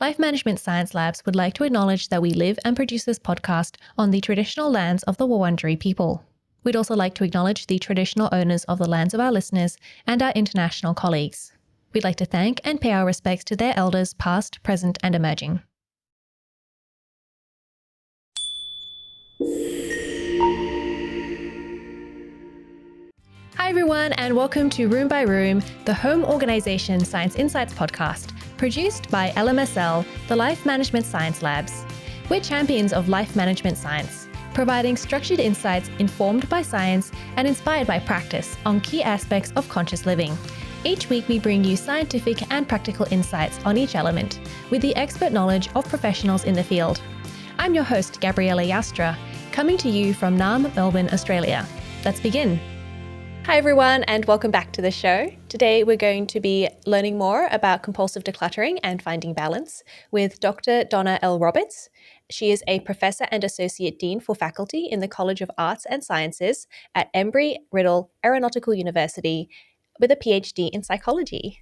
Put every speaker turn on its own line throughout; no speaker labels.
Life Management Science Labs would like to acknowledge that we live and produce this podcast on the traditional lands of the Wurundjeri people. We'd also like to acknowledge the traditional owners of the lands of our listeners and our international colleagues. We'd like to thank and pay our respects to their elders past, present, and emerging. Hi everyone, and welcome to Room by Room, the Home Organisation Science Insights podcast, produced by LMSL, the Life Management Science Labs. We're champions of life management science, providing structured insights informed by science and inspired by practice on key aspects of conscious living. Each week we bring you scientific and practical insights on each element, with the expert knowledge of professionals in the field. I'm your host, Gabriella Joustra, coming to you from Naarm, Melbourne, Australia. Let's begin. Hi everyone, and welcome back to the show. Today we're going to be learning more about compulsive decluttering and finding balance with Dr. Donna L. Roberts. She is a Professor and Associate Dean for Faculty in the College of Arts and Sciences at Embry-Riddle Aeronautical University with a PhD in psychology.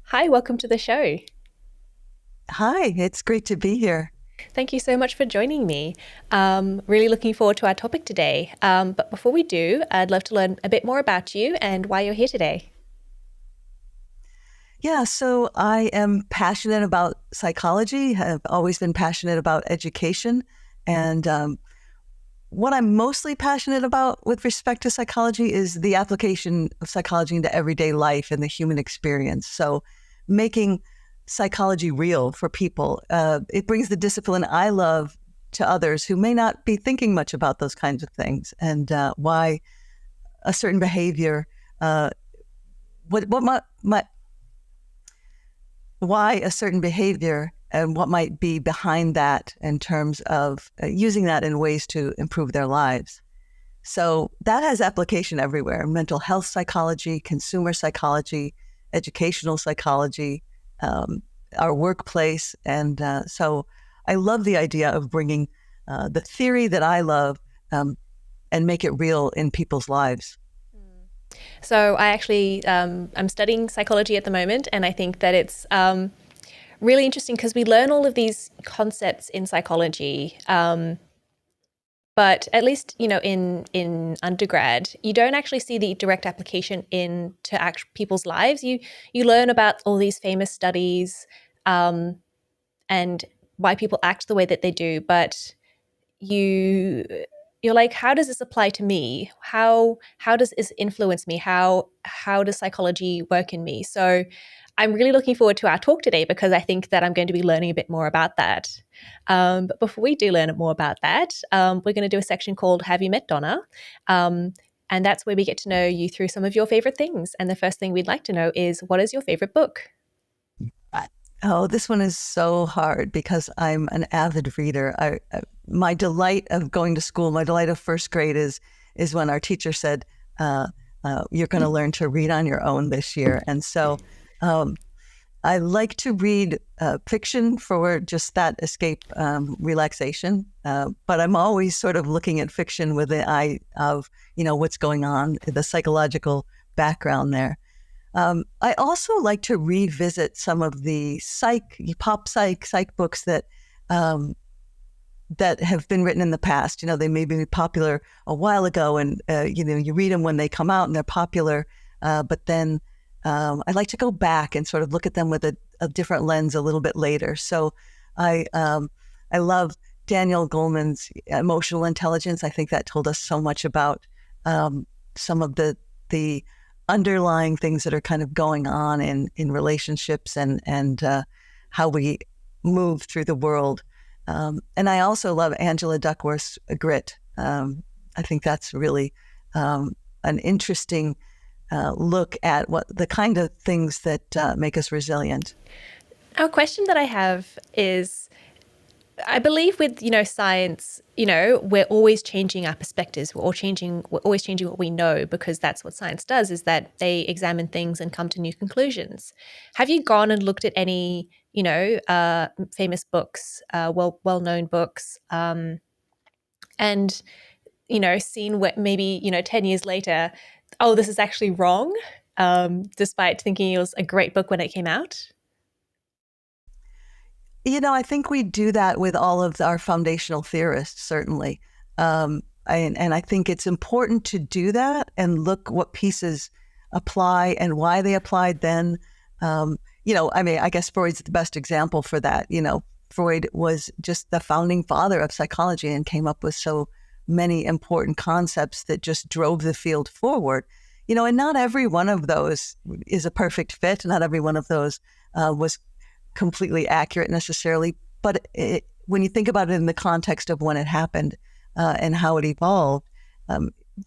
Hi, welcome to the show.
Hi, it's great to be here.
Thank you so much for joining me. Really looking forward to our topic today. But before we do, I'd love to learn a bit more about you and why you're here today.
Yeah, so I am passionate about psychology, have always been passionate about education. And what I'm mostly passionate about with respect to psychology is the application of psychology into everyday life and the human experience. So making psychology real for people. It brings the discipline I love to others who may not be thinking much about those kinds of things, and why a certain behavior, why a certain behavior and what might be behind that in terms of using that in ways to improve their lives. So that has application everywhere: mental health psychology, consumer psychology, educational psychology, our workplace. And so I love the idea of bringing the theory that I love and make it real in people's lives.
So I actually, I'm studying psychology at the moment, and I think that it's really interesting because we learn all of these concepts in psychology, but at least, in undergrad, you don't actually see the direct application into people's lives. You learn about all these famous studies and why people act the way that they do, but you're like, how does this apply to me? How does this influence me? How does psychology work in me? So I'm really looking forward to our talk today because I think that I'm going to be learning a bit more about that. But before we do learn more about that, we're going to do a section called Have You Met Donna? And that's where we get to know you through some of your favorite things. And the first thing we'd like to know is, what is your favorite book?
Oh, this one is so hard because I'm an avid reader. My delight of going to school, my delight of first grade is when our teacher said, you're going to learn to read on your own this year. And so I like to read fiction for just that escape, relaxation. But I'm always sort of looking at fiction with the eye of, what's going on, the psychological background there. I also like to revisit some of the pop psych books that have been written in the past. They may be popular a while ago, and you read them when they come out and they're popular. But then I like to go back and sort of look at them with a different lens a little bit later. So I love Daniel Goleman's Emotional Intelligence. I think that told us so much about some of the underlying things that are kind of going on in relationships and how we move through the world. And I also love Angela Duckworth's Grit. I think that's really an interesting look at what the kind of things that make us resilient.
A question that I have is, I believe with, science, we're always changing our perspectives. We're always changing what we know, because that's what science does, is that they examine things and come to new conclusions. Have you gone and looked at any, famous books, well-known books, and, seen what maybe, 10 years later, oh, this is actually wrong, despite thinking it was a great book when it came out?
I think we do that with all of our foundational theorists, certainly. And I think it's important to do that and look what pieces apply and why they applied then. I guess Freud's the best example for that. Freud was just the founding father of psychology and came up with so many important concepts that just drove the field forward. And not every one of those is a perfect fit. Not every one of those was completely accurate necessarily. But when you think about it in the context of when it happened and how it evolved,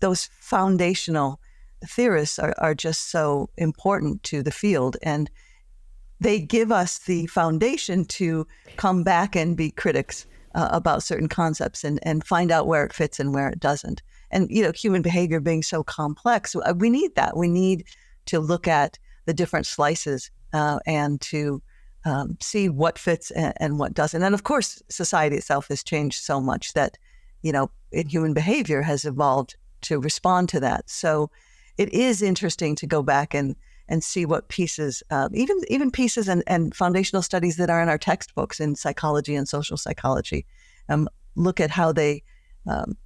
those foundational theorists are just so important to the field. And they give us the foundation to come back and be critics about certain concepts and find out where it fits and where it doesn't. And, human behavior being so complex, we need that. We need to look at the different slices and to see what fits and what doesn't. And of course, society itself has changed so much that, human behavior has evolved to respond to that. So it is interesting to go back and see what pieces, even pieces and foundational studies that are in our textbooks in psychology and social psychology, look at how they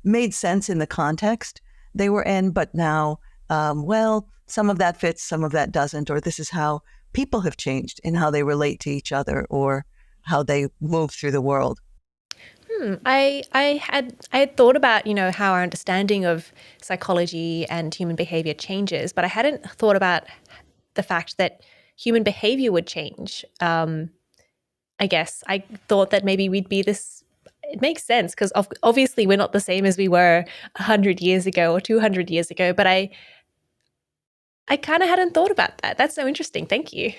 made sense in the context they were in, but now, some of that fits, some of that doesn't, or this is how people have changed in how they relate to each other or how they move through the world.
I had thought about, how our understanding of psychology and human behavior changes, but I hadn't thought about the fact that human behavior would change. I guess I thought that maybe we'd be this. It makes sense because obviously we're not the same as we were 100 years ago or 200 years ago, but I kind of hadn't thought about that. That's so interesting. Thank you.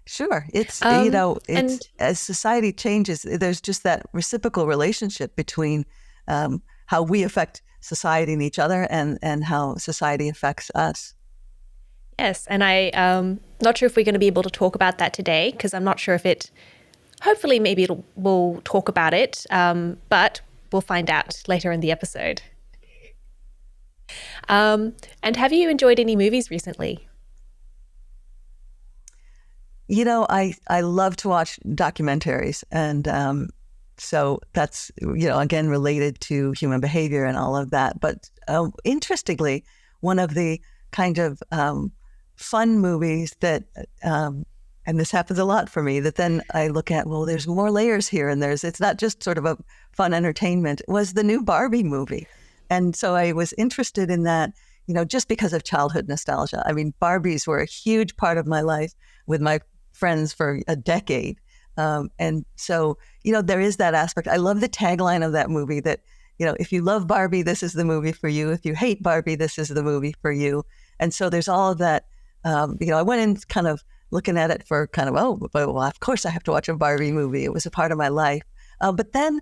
Sure. It's,
and
as society changes, there's just that reciprocal relationship between how we affect society and each other and how society affects us.
yes, and I'm not sure if we're going to be able to talk about that today because I'm not sure if hopefully maybe we'll talk about it, but we'll find out later in the episode. And have you enjoyed any movies recently?
I love to watch documentaries. And so that's, again, related to human behavior and all of that. But interestingly, one of the kind of fun movies that, and this happens a lot for me, that then I look at, well, there's more layers here. And it's not just sort of a fun entertainment, was the new Barbie movie. And so I was interested in that, just because of childhood nostalgia. I mean, Barbies were a huge part of my life with my friends for a decade. And so, there is that aspect. I love the tagline of that movie that, if you love Barbie, this is the movie for you. If you hate Barbie, this is the movie for you. And so there's all of that. I went in kind of looking at it for kind of, well, of course I have to watch a Barbie movie. It was a part of my life. But then,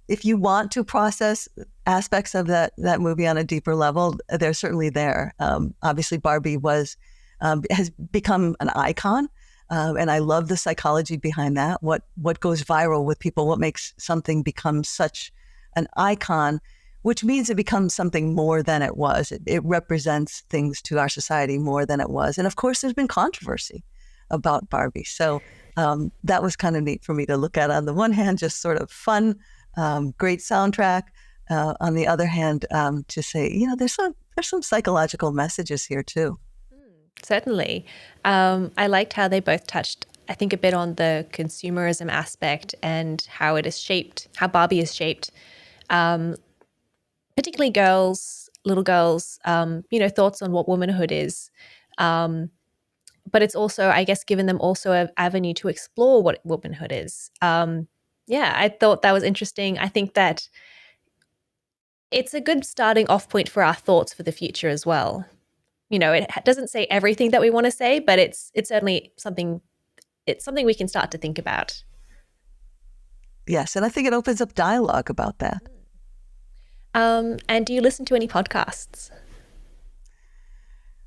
if you want to process aspects of that movie on a deeper level, they're certainly there. Obviously, Barbie has become an icon, and I love the psychology behind that. What goes viral with people? What makes something become such an icon? Which means it becomes something more than it was. It represents things to our society more than it was. And of course, there's been controversy about Barbie. So that was kind of neat for me to look at. On the one hand, just sort of fun, great soundtrack. On the other hand, to say, there's some psychological messages here too.
Certainly. I liked how they both touched, I think, a bit on the consumerism aspect and how Barbie is shaped, particularly little girls, thoughts on what womanhood is. But it's also, I guess, given them also an avenue to explore what womanhood is. I thought that was interesting. I think that it's a good starting off point for our thoughts for the future as well. It doesn't say everything that we want to say, but it's certainly something we can start to think about.
Yes, and I think it opens up dialogue about that.
And do you listen to any podcasts?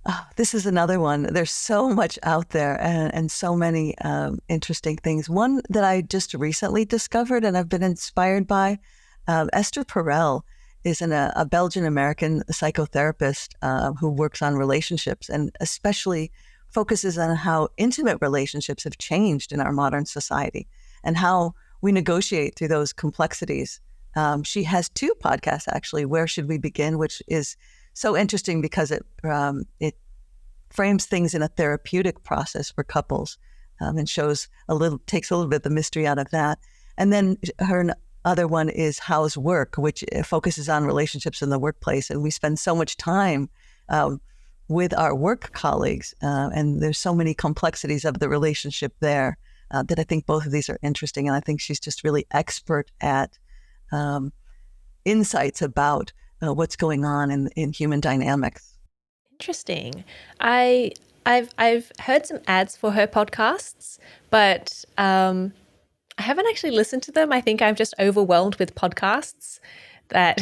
Oh, this is another one. There's so much out there and so many interesting things. One that I just recently discovered and I've been inspired by, Esther Perel is a Belgian-American psychotherapist who works on relationships and especially focuses on how intimate relationships have changed in our modern society and how we negotiate through those complexities. She has 2 podcasts, actually, Where Should We Begin, which is so interesting because it frames things in a therapeutic process for couples, and takes a little bit of the mystery out of that. And then her other one is How's Work, which focuses on relationships in the workplace. And we spend so much time with our work colleagues, and there's so many complexities of the relationship there that I think both of these are interesting. And I think she's just really expert at insights about what's going on in human dynamics.
Interesting. I've heard some ads for her podcasts, but I haven't actually listened to them. I think I'm just overwhelmed with podcasts that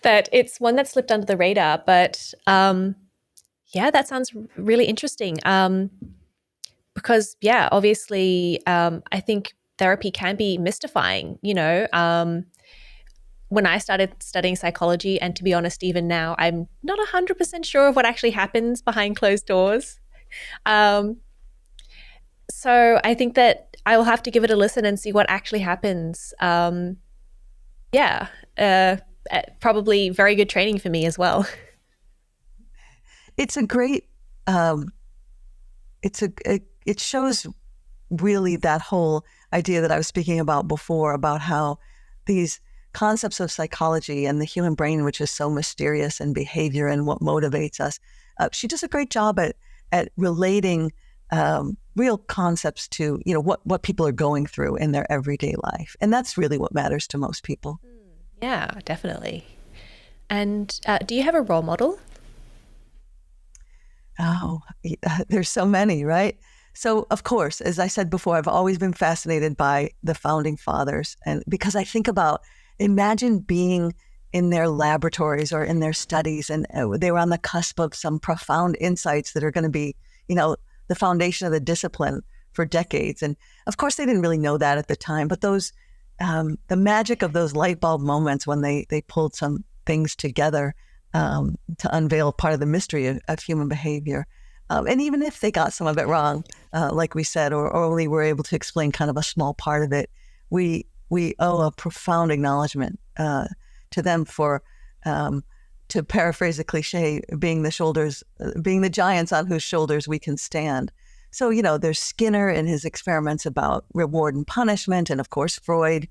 that it's one that slipped under the radar. But yeah, that sounds really interesting. Because yeah, obviously, I think therapy can be mystifying. When I started studying psychology, and to be honest, even now, I'm not 100% sure of what actually happens behind closed doors. So I think that I will have to give it a listen and see what actually happens. Yeah, probably very good training for me as well.
It's a great, it shows really that whole idea that I was speaking about before, about how these concepts of psychology and the human brain, which is so mysterious, and behavior and what motivates us. She does a great job at relating real concepts to what people are going through in their everyday life, and that's really what matters to most people.
Yeah, definitely. And do you have a role model?
Oh, there's so many, right? So, of course, as I said before, I've always been fascinated by the founding fathers, and because I think about, imagine being in their laboratories or in their studies, and they were on the cusp of some profound insights that are going to be, the foundation of the discipline for decades. And of course, they didn't really know that at the time, but those, the magic of those light bulb moments when they pulled some things together to unveil part of the mystery of human behavior. And even if they got some of it wrong, like we said, or only were able to explain kind of a small part of it, we owe a profound acknowledgement to them for, to paraphrase a cliche, being the giants on whose shoulders we can stand. So, there's Skinner and his experiments about reward and punishment, and of course Freud,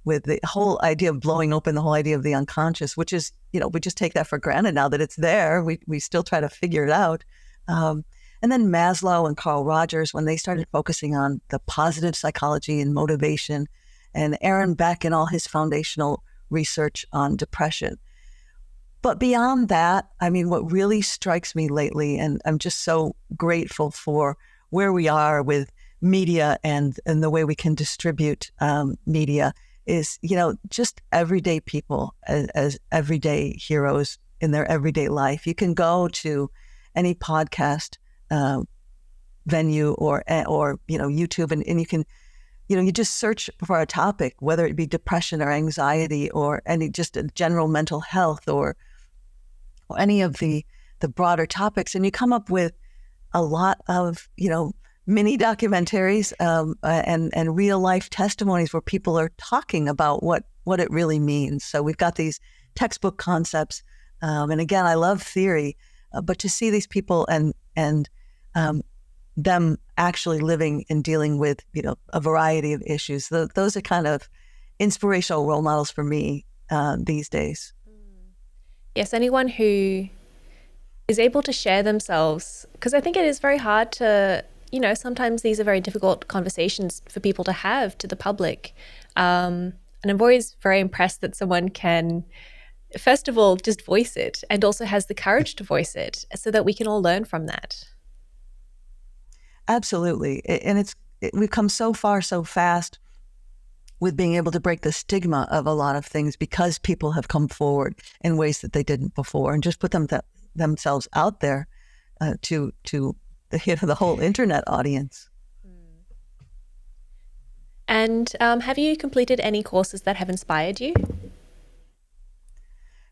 with the whole idea of blowing open the whole idea of the unconscious, which is, we just take that for granted now that it's there. We still try to figure it out. And then Maslow and Carl Rogers, when they started focusing on the positive psychology and motivation, and Aaron Beck and all his foundational research on depression. But beyond that, I mean, what really strikes me lately, and I'm just so grateful for where we are with media and the way we can distribute media, is, just everyday people as everyday heroes in their everyday life. You can go to any podcast venue or YouTube, and you can, you just search for a topic, whether it be depression or anxiety or any just a general mental health or any of the broader topics, and you come up with a lot of, mini documentaries and real life testimonies where people are talking about what it really means. So we've got these textbook concepts, and again, I love theory, but to see these people and them actually living and dealing with a variety of issues, those are kind of inspirational role models for me these days.
Yes, anyone who is able to share themselves, because I think it is very hard to, sometimes these are very difficult conversations for people to have to the public. And I'm always very impressed that someone can, first of all, just voice it, and also has the courage to voice it so that we can all learn from that.
Absolutely. And we've come so far so fast with being able to break the stigma of a lot of things because people have come forward in ways that they didn't before, and just put themselves out there to the whole internet audience.
And have you completed any courses that have inspired you?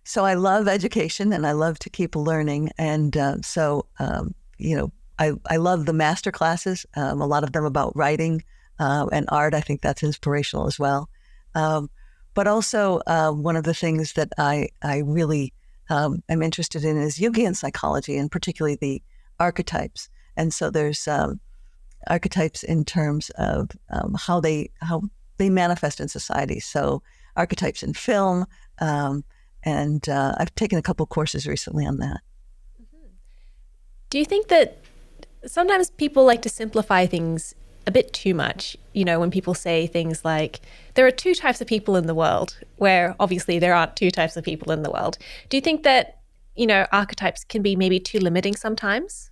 So I love education and I love to keep learning. And I love the master classes, a lot of them about writing and art. I think that's inspirational as well. But also one of the things that I really am interested in is Jungian psychology, and particularly the archetypes. And so there's archetypes in terms of how they manifest in society. So archetypes in film, and I've taken a couple courses recently on that.
Do you think that sometimes people like to simplify things a bit too much? You know, when people say things like, there are two types of people in the world, where obviously there aren't two types of people in the world. Do you think that, archetypes can be maybe too limiting sometimes?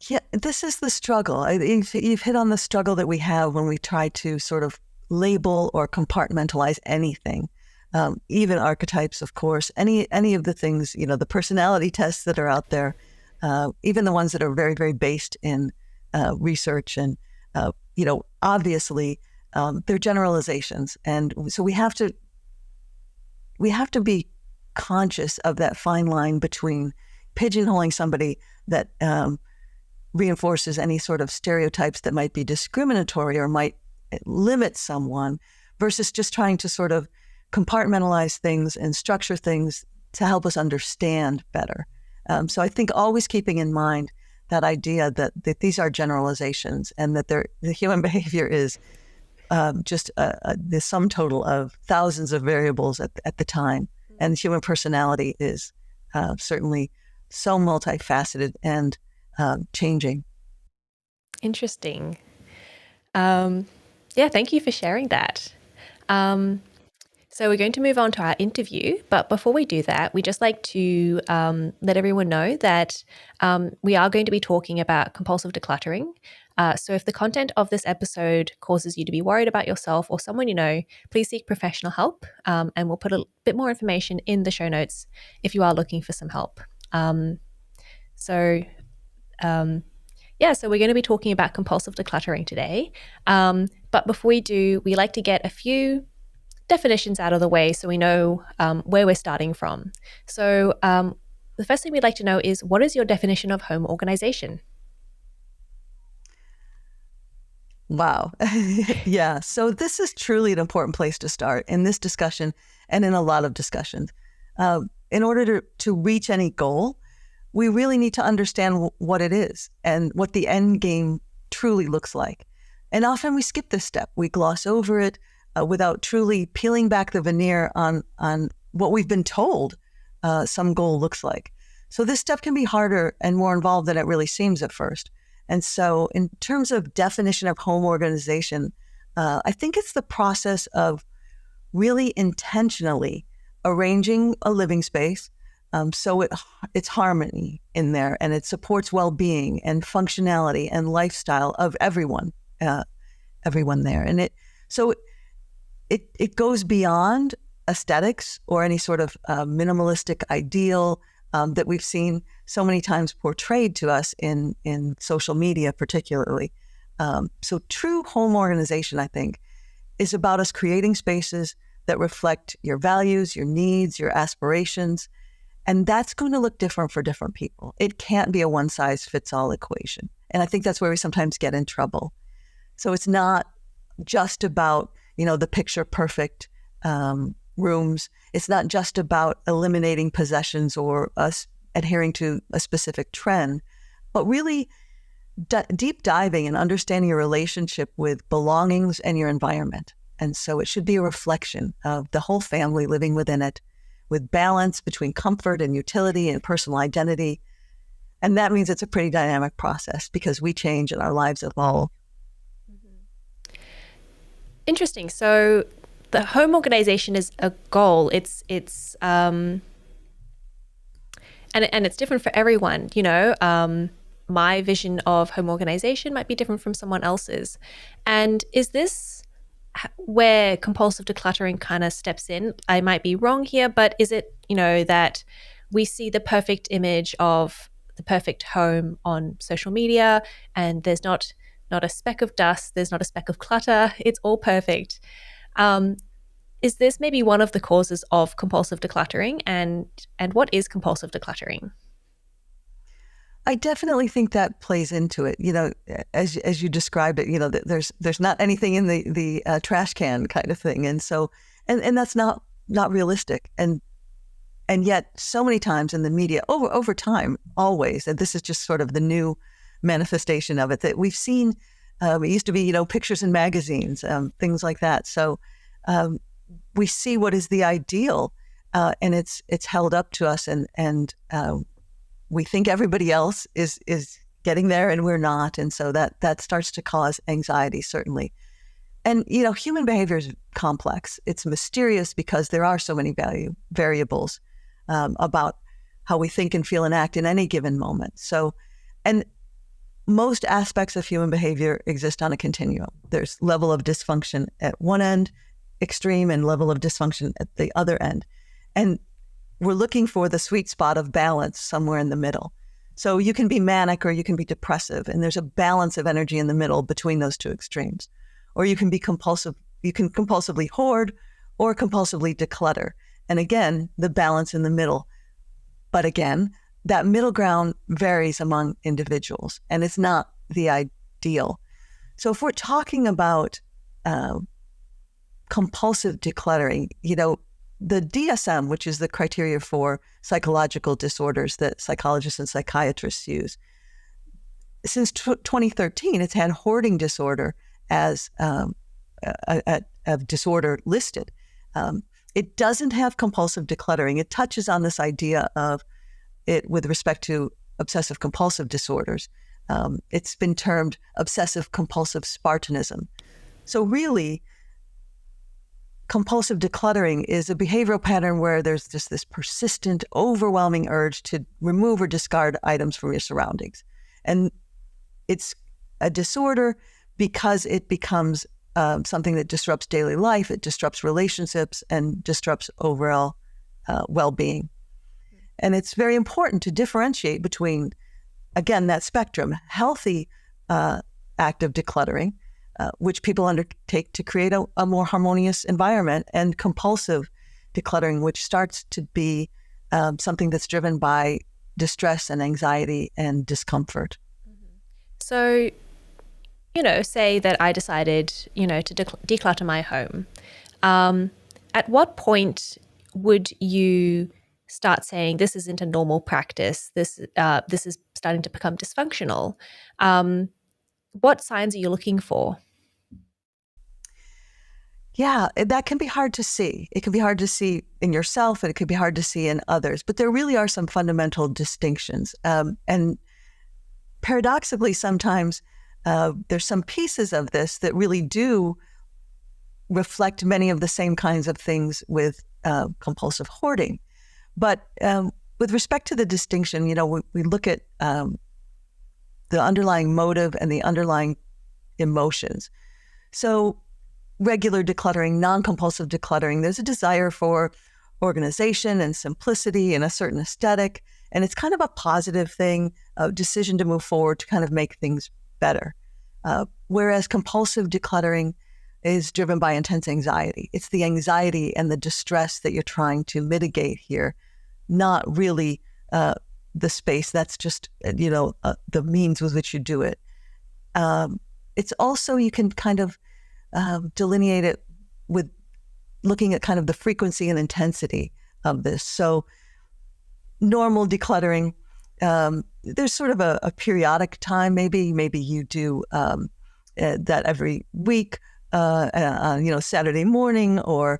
Yeah, this is the struggle. You've hit on the struggle that we have when we try to sort of label or compartmentalize anything, even archetypes, of course, any of the things, the personality tests that are out there, even the ones that are very, very based in research. And, obviously, they're generalizations. And so we have to be conscious of that fine line between pigeonholing somebody that reinforces any sort of stereotypes that might be discriminatory or might limit someone, versus just trying to sort of compartmentalize things and structure things to help us understand better. So I think always keeping in mind that idea that these are generalizations, and that the human behavior is just the sum total of thousands of variables at the time. And human personality is certainly so multifaceted and changing.
Interesting. Yeah, thank you for sharing that. So we're going to move on to our interview, but before we do that, we just like to let everyone know that we are going to be talking about compulsive decluttering. So if the content of this episode causes you to be worried about yourself or someone you know, please seek professional help, and we'll put a bit more information in the show notes if you are looking for some help. So we're going to be talking about compulsive decluttering today. But before we do, we like to get a few definitions out of the way so we know where we're starting from. So the first thing we'd like to know is, what is your definition of home organization?
Wow. Yeah. So this is truly an important place to start in this discussion and in a lot of discussions. In order to reach any goal, we really need to understand what it is and what the end game truly looks like. And often we skip this step. We gloss over it without truly peeling back the veneer on what we've been told some goal looks like. So this step can be harder and more involved than it really seems at first. And so in terms of definition of home organization, I think it's the process of really intentionally arranging a living space so it's harmony in there, and it supports well-being and functionality and lifestyle of everyone there. And it goes beyond aesthetics or any sort of minimalistic ideal that we've seen so many times portrayed to us in social media, particularly. So true home organization, I think, is about us creating spaces that reflect your values, your needs, your aspirations. And that's going to look different for different people. It can't be a one-size-fits-all equation. And I think that's where we sometimes get in trouble. So it's not just about, the picture perfect rooms. It's not just about eliminating possessions or us adhering to a specific trend, but really deep diving and understanding your relationship with belongings and your environment. And so it should be a reflection of the whole family living within it, with balance between comfort and utility and personal identity. And that means it's a pretty dynamic process because we change and our lives evolve.
Interesting. So the home organization is a goal. It's and it's different for everyone. My vision of home organization might be different from someone else's. And is this where compulsive decluttering kind of steps in? I might be wrong here, but is it, that we see the perfect image of the perfect home on social media, and there's not a speck of dust, there's not a speck of clutter, it's all perfect. is this maybe one of the causes of compulsive decluttering? And what is compulsive decluttering?
I definitely think that plays into it. As you described it, there's not anything in the trash can kind of thing, and so and that's not realistic. And yet, so many times in the media, over time, always, and this is just sort of the new manifestation of it that we've seen. It used to be, pictures in magazines, things like that. So we see what is the ideal, and it's held up to us, and we think everybody else is getting there, and we're not, and so that starts to cause anxiety, certainly. And human behavior is complex. It's mysterious because there are so many variables about how we think and feel and act in any given moment. So, and most aspects of human behavior exist on a continuum. There's level of dysfunction at one end, extreme, and level of dysfunction at the other end. And we're looking for the sweet spot of balance somewhere in the middle. So you can be manic or you can be depressive, and there's a balance of energy in the middle between those two extremes. Or you can be compulsive. You can compulsively hoard or compulsively declutter. And again, the balance in the middle. But again, that middle ground varies among individuals, and it's not the ideal. So if we're talking about compulsive decluttering, the DSM, which is the criteria for psychological disorders that psychologists and psychiatrists use, since 2013, it's had hoarding disorder as a disorder listed. It doesn't have compulsive decluttering. It touches on this idea of it with respect to obsessive compulsive disorders. It's been termed obsessive compulsive Spartanism. So really, compulsive decluttering is a behavioral pattern where there's just this persistent, overwhelming urge to remove or discard items from your surroundings. And it's a disorder because it becomes something that disrupts daily life, it disrupts relationships, and disrupts overall well-being. And it's very important to differentiate between, again, that spectrum, healthy active decluttering, which people undertake to create a more harmonious environment, and compulsive decluttering, which starts to be something that's driven by distress and anxiety and discomfort.
So, say that I decided, to declutter my home. At what point would you start saying this isn't a normal practice? This is starting to become dysfunctional. What signs are you looking for?
Yeah, that can be hard to see. It can be hard to see in yourself, and it can be hard to see in others. But there really are some fundamental distinctions. And paradoxically, sometimes there's some pieces of this that really do reflect many of the same kinds of things with compulsive hoarding. But with respect to the distinction, we look at the underlying motive and the underlying emotions. So regular decluttering, non-compulsive decluttering, there's a desire for organization and simplicity and a certain aesthetic. And it's kind of a positive thing, a decision to move forward to kind of make things better. Whereas compulsive decluttering is driven by intense anxiety. It's the anxiety and the distress that you're trying to mitigate here, not really the space. That's just, the means with which you do it. It's also, you can kind of delineate it with looking at kind of the frequency and intensity of this. So normal decluttering, there's sort of a periodic time. Maybe you do that every week, Saturday morning, or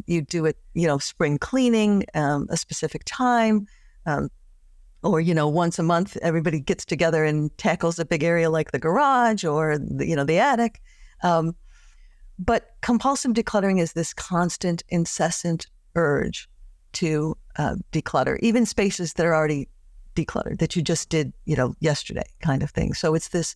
you do it, spring cleaning, a specific time, or once a month, everybody gets together and tackles a big area like the garage or the attic. But compulsive decluttering is this constant, incessant urge to declutter, even spaces that are already decluttered, that you just did, yesterday kind of thing. So it's this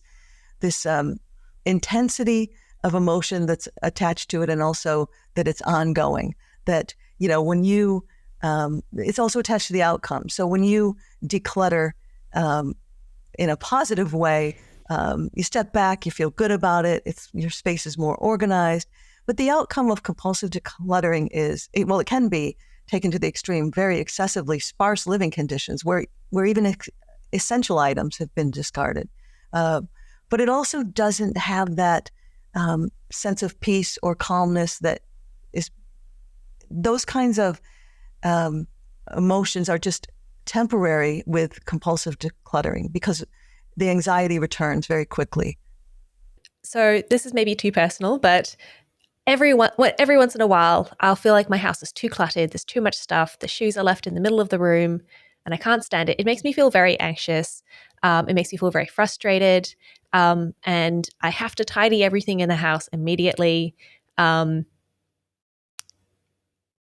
intensity of emotion that's attached to it, and also that it's ongoing, that, when you, it's also attached to the outcome. So when you declutter in a positive way, you step back, you feel good about it, your space is more organized. But the outcome of compulsive decluttering is, well, it can be taken to the extreme, very excessively sparse living conditions where even essential items have been discarded. But it also doesn't have that sense of peace or calmness that is, those kinds of emotions are just temporary with compulsive decluttering because the anxiety returns very quickly.
So this is maybe too personal, but every once in a while, I'll feel like my house is too cluttered. There's too much stuff. The shoes are left in the middle of the room and I can't stand it. It makes me feel very anxious. It makes me feel very frustrated. And I have to tidy everything in the house immediately.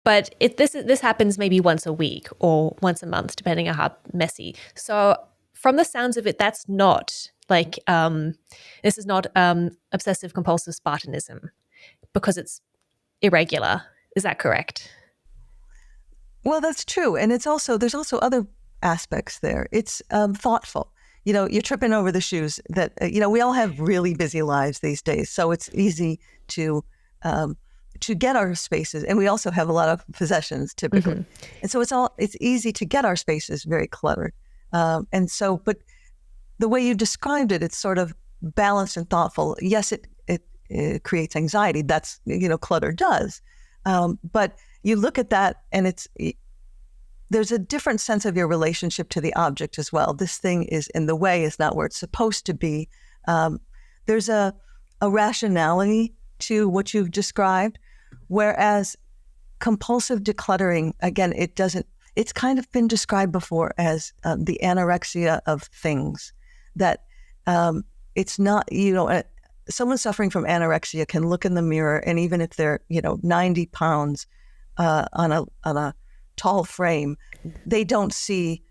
But this happens maybe once a week or once a month, depending on how messy. So from the sounds of it, that's not like this is not obsessive compulsive Spartanism because it's irregular. Is that correct?
Well, that's true. And there's also other aspects there. It's thoughtful. You're tripping over the shoes that, we all have really busy lives these days. So it's easy to get our spaces. And we also have a lot of possessions typically. Mm-hmm. And so it's easy to get our spaces very cluttered. But the way you described it, it's sort of balanced and thoughtful. Yes, it creates anxiety. That's, clutter does. But you look at that and there's a different sense of your relationship to the object as well. This thing is in the way, is not where it's supposed to be. There's a rationality to what you've described, whereas compulsive decluttering, again, it's kind of been described before as the anorexia of things, that it's not, someone suffering from anorexia can look in the mirror, and even if they're 90 pounds on a tall frame, they don't see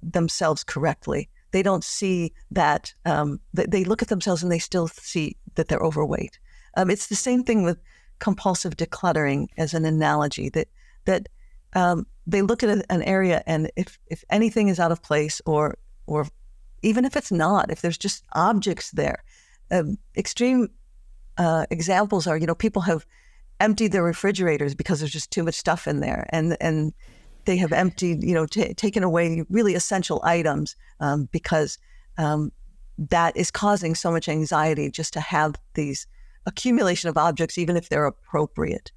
themselves correctly. They don't see that they look at themselves and they still see that they're overweight. It's the same thing with compulsive decluttering as an analogy, that they look at an area, and if anything is out of place, or even if it's not, if there's just objects there. Extreme examples are, people have emptied their refrigerators because there's just too much stuff in there, and they have emptied, taken away really essential items because that is causing so much anxiety just to have these accumulation of objects, even if they're appropriate.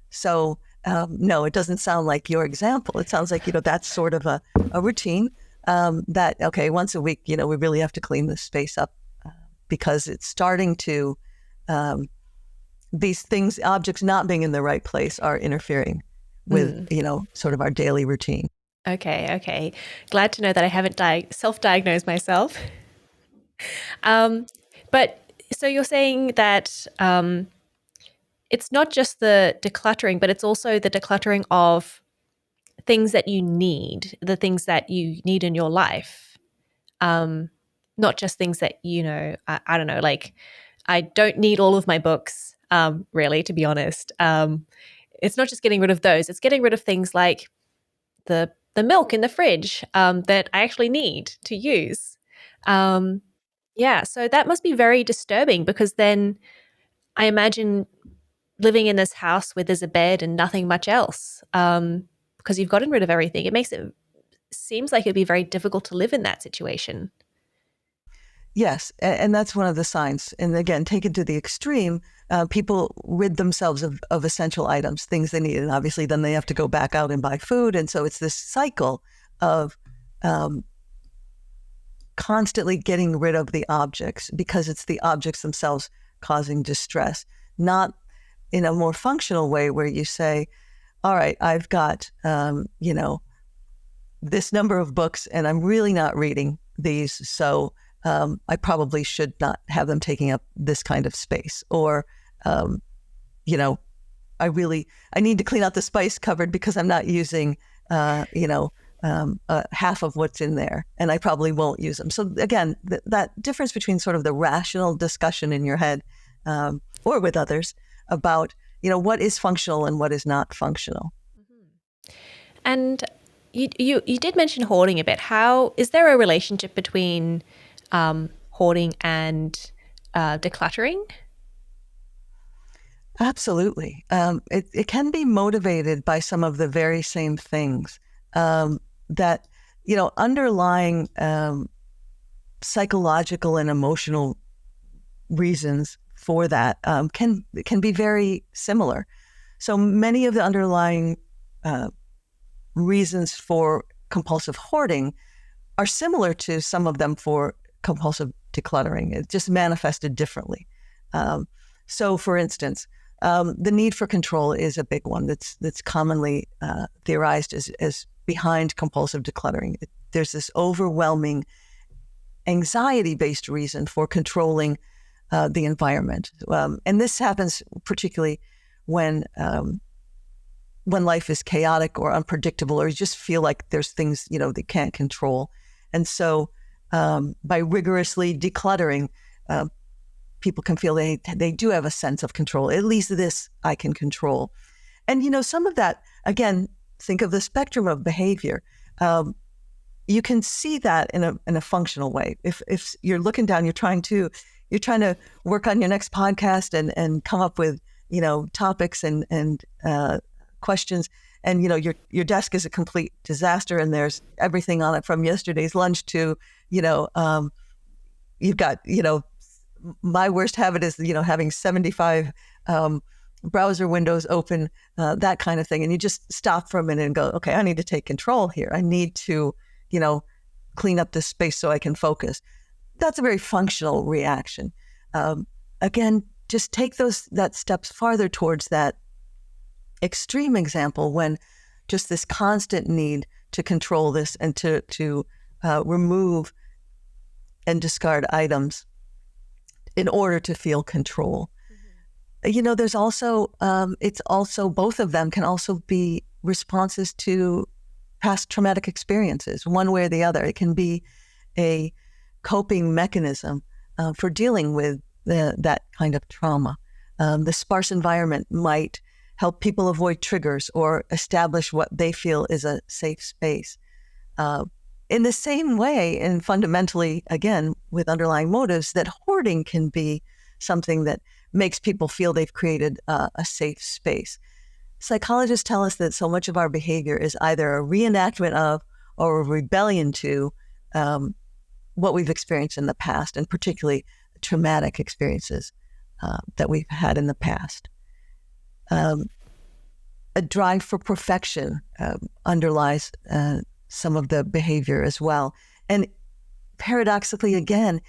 So no, it doesn't sound like your example. It sounds like, that's sort of a routine that, okay, once a week, we really have to clean this space up because it's starting to, these things, objects not being in the right place are interfering with, sort of our daily routine.
Okay. Glad to know that I haven't self-diagnosed myself. But so you're saying that it's not just the decluttering, but it's also the decluttering of things that you need, the things that you need in your life. Not just things that, I don't know, like I don't need all of my books, really, to be honest. It's not just getting rid of those. It's getting rid of things like the milk in the fridge that I actually need to use. Yeah, so that must be very disturbing because then I imagine living in this house where there's a bed and nothing much else because you've gotten rid of everything. Seems like it'd be very difficult to live in that situation.
Yes, and that's one of the signs. And again, taken to the extreme, people rid themselves of essential items, things they need. And obviously then they have to go back out and buy food. And so it's this cycle of constantly getting rid of the objects because it's the objects themselves causing distress, not in a more functional way where you say, all right, I've got, this number of books and I'm really not reading these. So I probably should not have them taking up this kind of space. Or, I need to clean out the spice cupboard because I'm not using, half of what's in there, and I probably won't use them. So again, that difference between sort of the rational discussion in your head or with others about, what is functional and what is not functional.
Mm-hmm. And you did mention hoarding a bit. How is there a relationship between hoarding and decluttering?
Absolutely. It can be motivated by some of the very same things that, underlying psychological and emotional reasons for that can be very similar. So many of the underlying reasons for compulsive hoarding are similar to some of them for compulsive decluttering. It just manifested differently. So, for instance, the need for control is a big one that's commonly theorized as behind compulsive decluttering. There's this overwhelming anxiety-based reason for controlling the environment, and this happens particularly when life is chaotic or unpredictable, or you just feel like there's things they can't control. And so, by rigorously decluttering, people can feel they do have a sense of control. At least this I can control. And some of that, again, think of the spectrum of behavior. You can see that in a functional way. If you're looking down, you're trying to work on your next podcast and come up with topics and questions, and your desk is a complete disaster, and there's everything on it from yesterday's lunch to you've got my worst habit is having 75 browser windows open, that kind of thing, and you just stop for a minute and go, okay, I need to take control here. I need to clean up this space so I can focus. That's a very functional reaction. Again, just take that steps farther towards that extreme example when just this constant need to control this and to remove and discard items in order to feel control. Mm-hmm. There's also, it's also, both of them can also be responses to past traumatic experiences, one way or the other. It can be a coping mechanism for dealing with that kind of trauma. The sparse environment might help people avoid triggers or establish what they feel is a safe space. In the same way, and fundamentally, again, with underlying motives, that hoarding can be something that makes people feel they've created a safe space. Psychologists tell us that so much of our behavior is either a reenactment of or a rebellion to what we've experienced in the past, and particularly traumatic experiences that we've had in the past. A drive for perfection underlies some of the behavior as well. And paradoxically, again,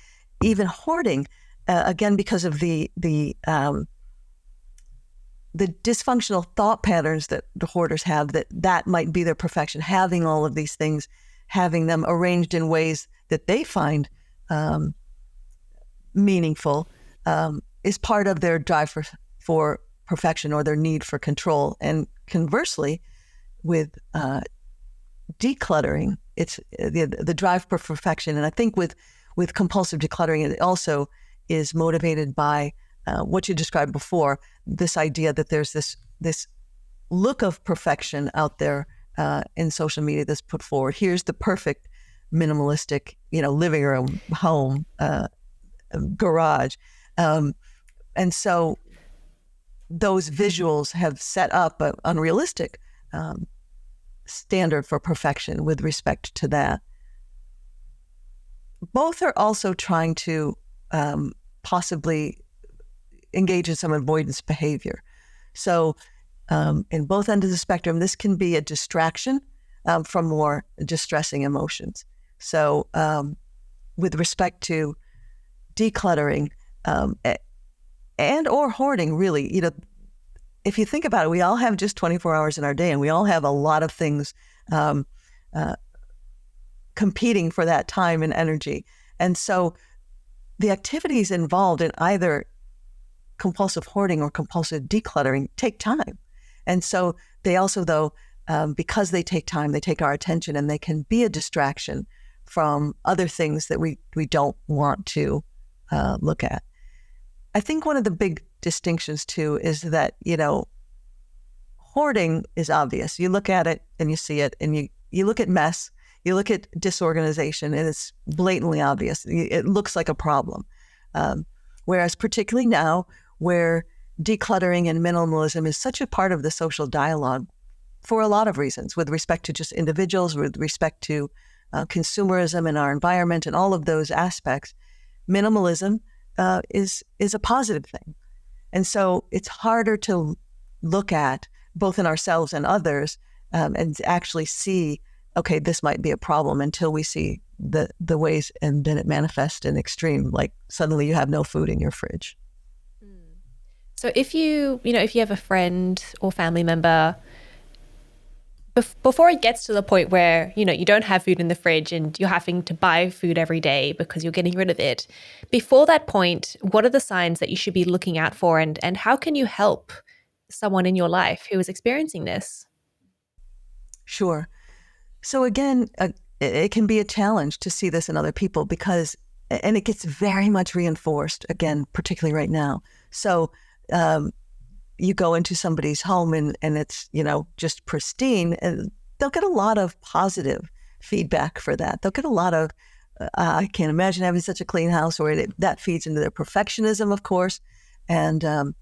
even hoarding, again, because of the dysfunctional thought patterns that the hoarders have, that might be their perfection, having all of these things, having them arranged in ways that they find meaningful, is part of their drive for perfection or their need for control. And conversely, with decluttering, it's the drive for perfection. And I think with compulsive decluttering, it also is motivated by what you described before, this idea that there's this look of perfection out there in social media that's put forward. Here's the perfect minimalistic, living room, home, garage. And so those visuals have set up an unrealistic standard for perfection with respect to that. Both are also trying to possibly engage in some avoidance behavior. So in both ends of the spectrum, this can be a distraction from more distressing emotions. So with respect to decluttering and or hoarding, really, if you think about it, we all have just 24 hours in our day, and we all have a lot of things competing for that time and energy. And so the activities involved in either compulsive hoarding or compulsive decluttering take time. And so they also, though, because they take time, they take our attention, and they can be a distraction from other things that we don't want to look at. I think one of the big distinctions, too, is that, hoarding is obvious. You look at it and you see it, and you look at mess, you look at disorganization, and it's blatantly obvious. It looks like a problem. Whereas particularly now, where decluttering and minimalism is such a part of the social dialogue for a lot of reasons, with respect to just individuals, with respect to consumerism and our environment and all of those aspects. Minimalism is a positive thing. And so it's harder to look at both in ourselves and others and actually see, okay, this might be a problem, until we see the ways and then it manifests in extreme, like suddenly you have no food in your fridge.
So if you have a friend or family member, before it gets to the point where, you don't have food in the fridge and you're having to buy food every day because you're getting rid of it, before that point, what are the signs that you should be looking out for, and how can you help someone in your life who is experiencing this?
Sure. So again, it can be a challenge to see this in other people and it gets very much reinforced, again, particularly right now. So you go into somebody's home and it's, just pristine, and they'll get a lot of positive feedback for that. They'll get a lot of, I can't imagine having such a clean house, or that feeds into their perfectionism, of course. So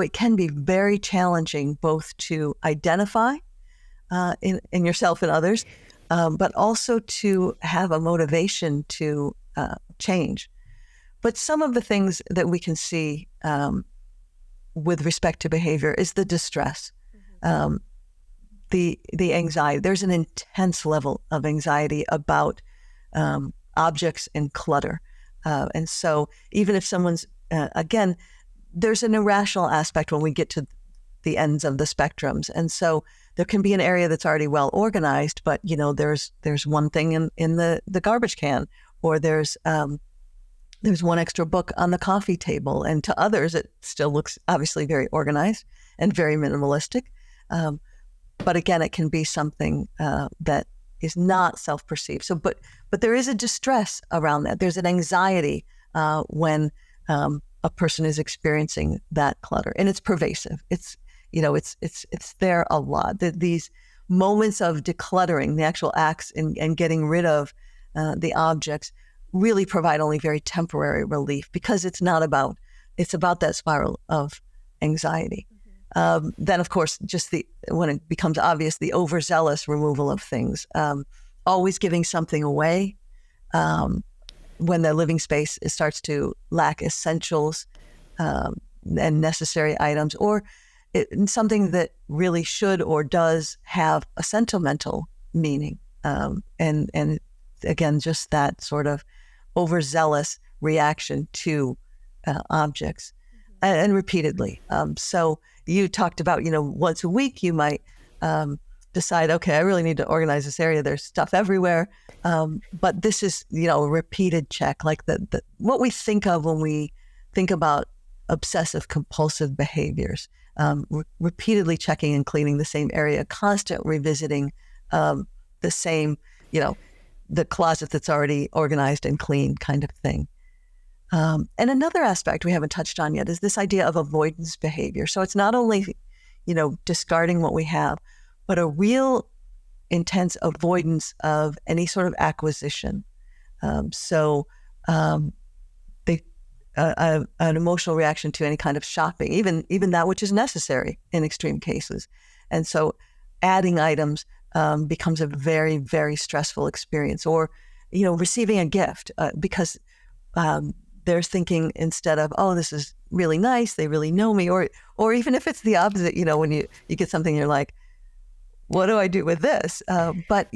it can be very challenging both to identify in yourself and others, but also to have a motivation to change. But some of the things that we can see with respect to behavior is the distress, the anxiety. There's an intense level of anxiety about objects and clutter. And so even if someone's, again, there's an irrational aspect when we get to the ends of the spectrums. And so there can be an area that's already well organized, but there's one thing in the garbage can, or there's one extra book on the coffee table, and to others it still looks obviously very organized and very minimalistic. But again, it can be something that is not self-perceived. So, but there is a distress around that. There's an anxiety when a person is experiencing that clutter, and it's pervasive. It's there a lot. These moments of decluttering, the actual acts and getting rid of the objects, really provide only very temporary relief, because it's about that spiral of anxiety. Then, of course, just when it becomes obvious, the overzealous removal of things, always giving something away, when the living space starts to lack essentials and necessary items, or something that really should or does have a sentimental meaning. And again, just that sort of overzealous reaction to objects, and repeatedly. So you talked about, once a week you might decide, okay, I really need to organize this area. There's stuff everywhere. But this is, a repeated check, like what we think of when we think about obsessive compulsive behaviors, repeatedly checking and cleaning the same area, constant revisiting the same, the closet that's already organized and clean, kind of thing. And another aspect we haven't touched on yet is this idea of avoidance behavior. So it's not only, discarding what we have, but a real intense avoidance of any sort of acquisition. An emotional reaction to any kind of shopping, even that which is necessary in extreme cases. And so adding items becomes a very, very stressful experience. Or, receiving a gift because they're thinking, instead of, oh, this is really nice, they really know me, or even if it's the opposite, when you get something, you're like, what do I do with this? But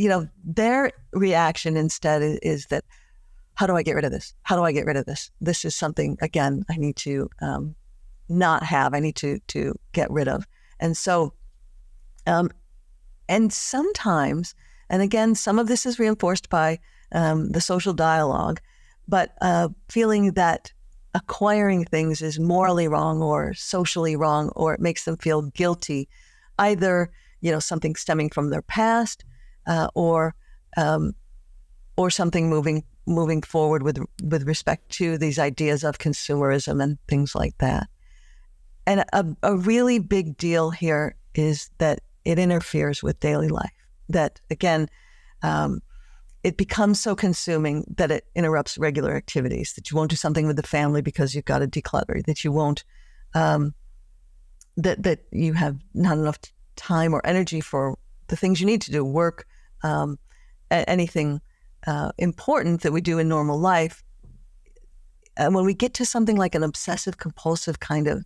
their reaction instead is that, how do I get rid of this? How do I get rid of this? This is something, again, I need to not have. I need to get rid of. And so, and sometimes, and again, some of this is reinforced by the social dialogue, but feeling that acquiring things is morally wrong or socially wrong, or it makes them feel guilty, either something stemming from their past, or something moving forward with respect to these ideas of consumerism and things like that. And a really big deal here is that it interferes with daily life. That, again, it becomes so consuming that it interrupts regular activities, that you won't do something with the family because you've got to declutter, that you won't, that you have not enough time or energy for the things you need to do, work, anything important that we do in normal life. And when we get to something like an obsessive compulsive kind of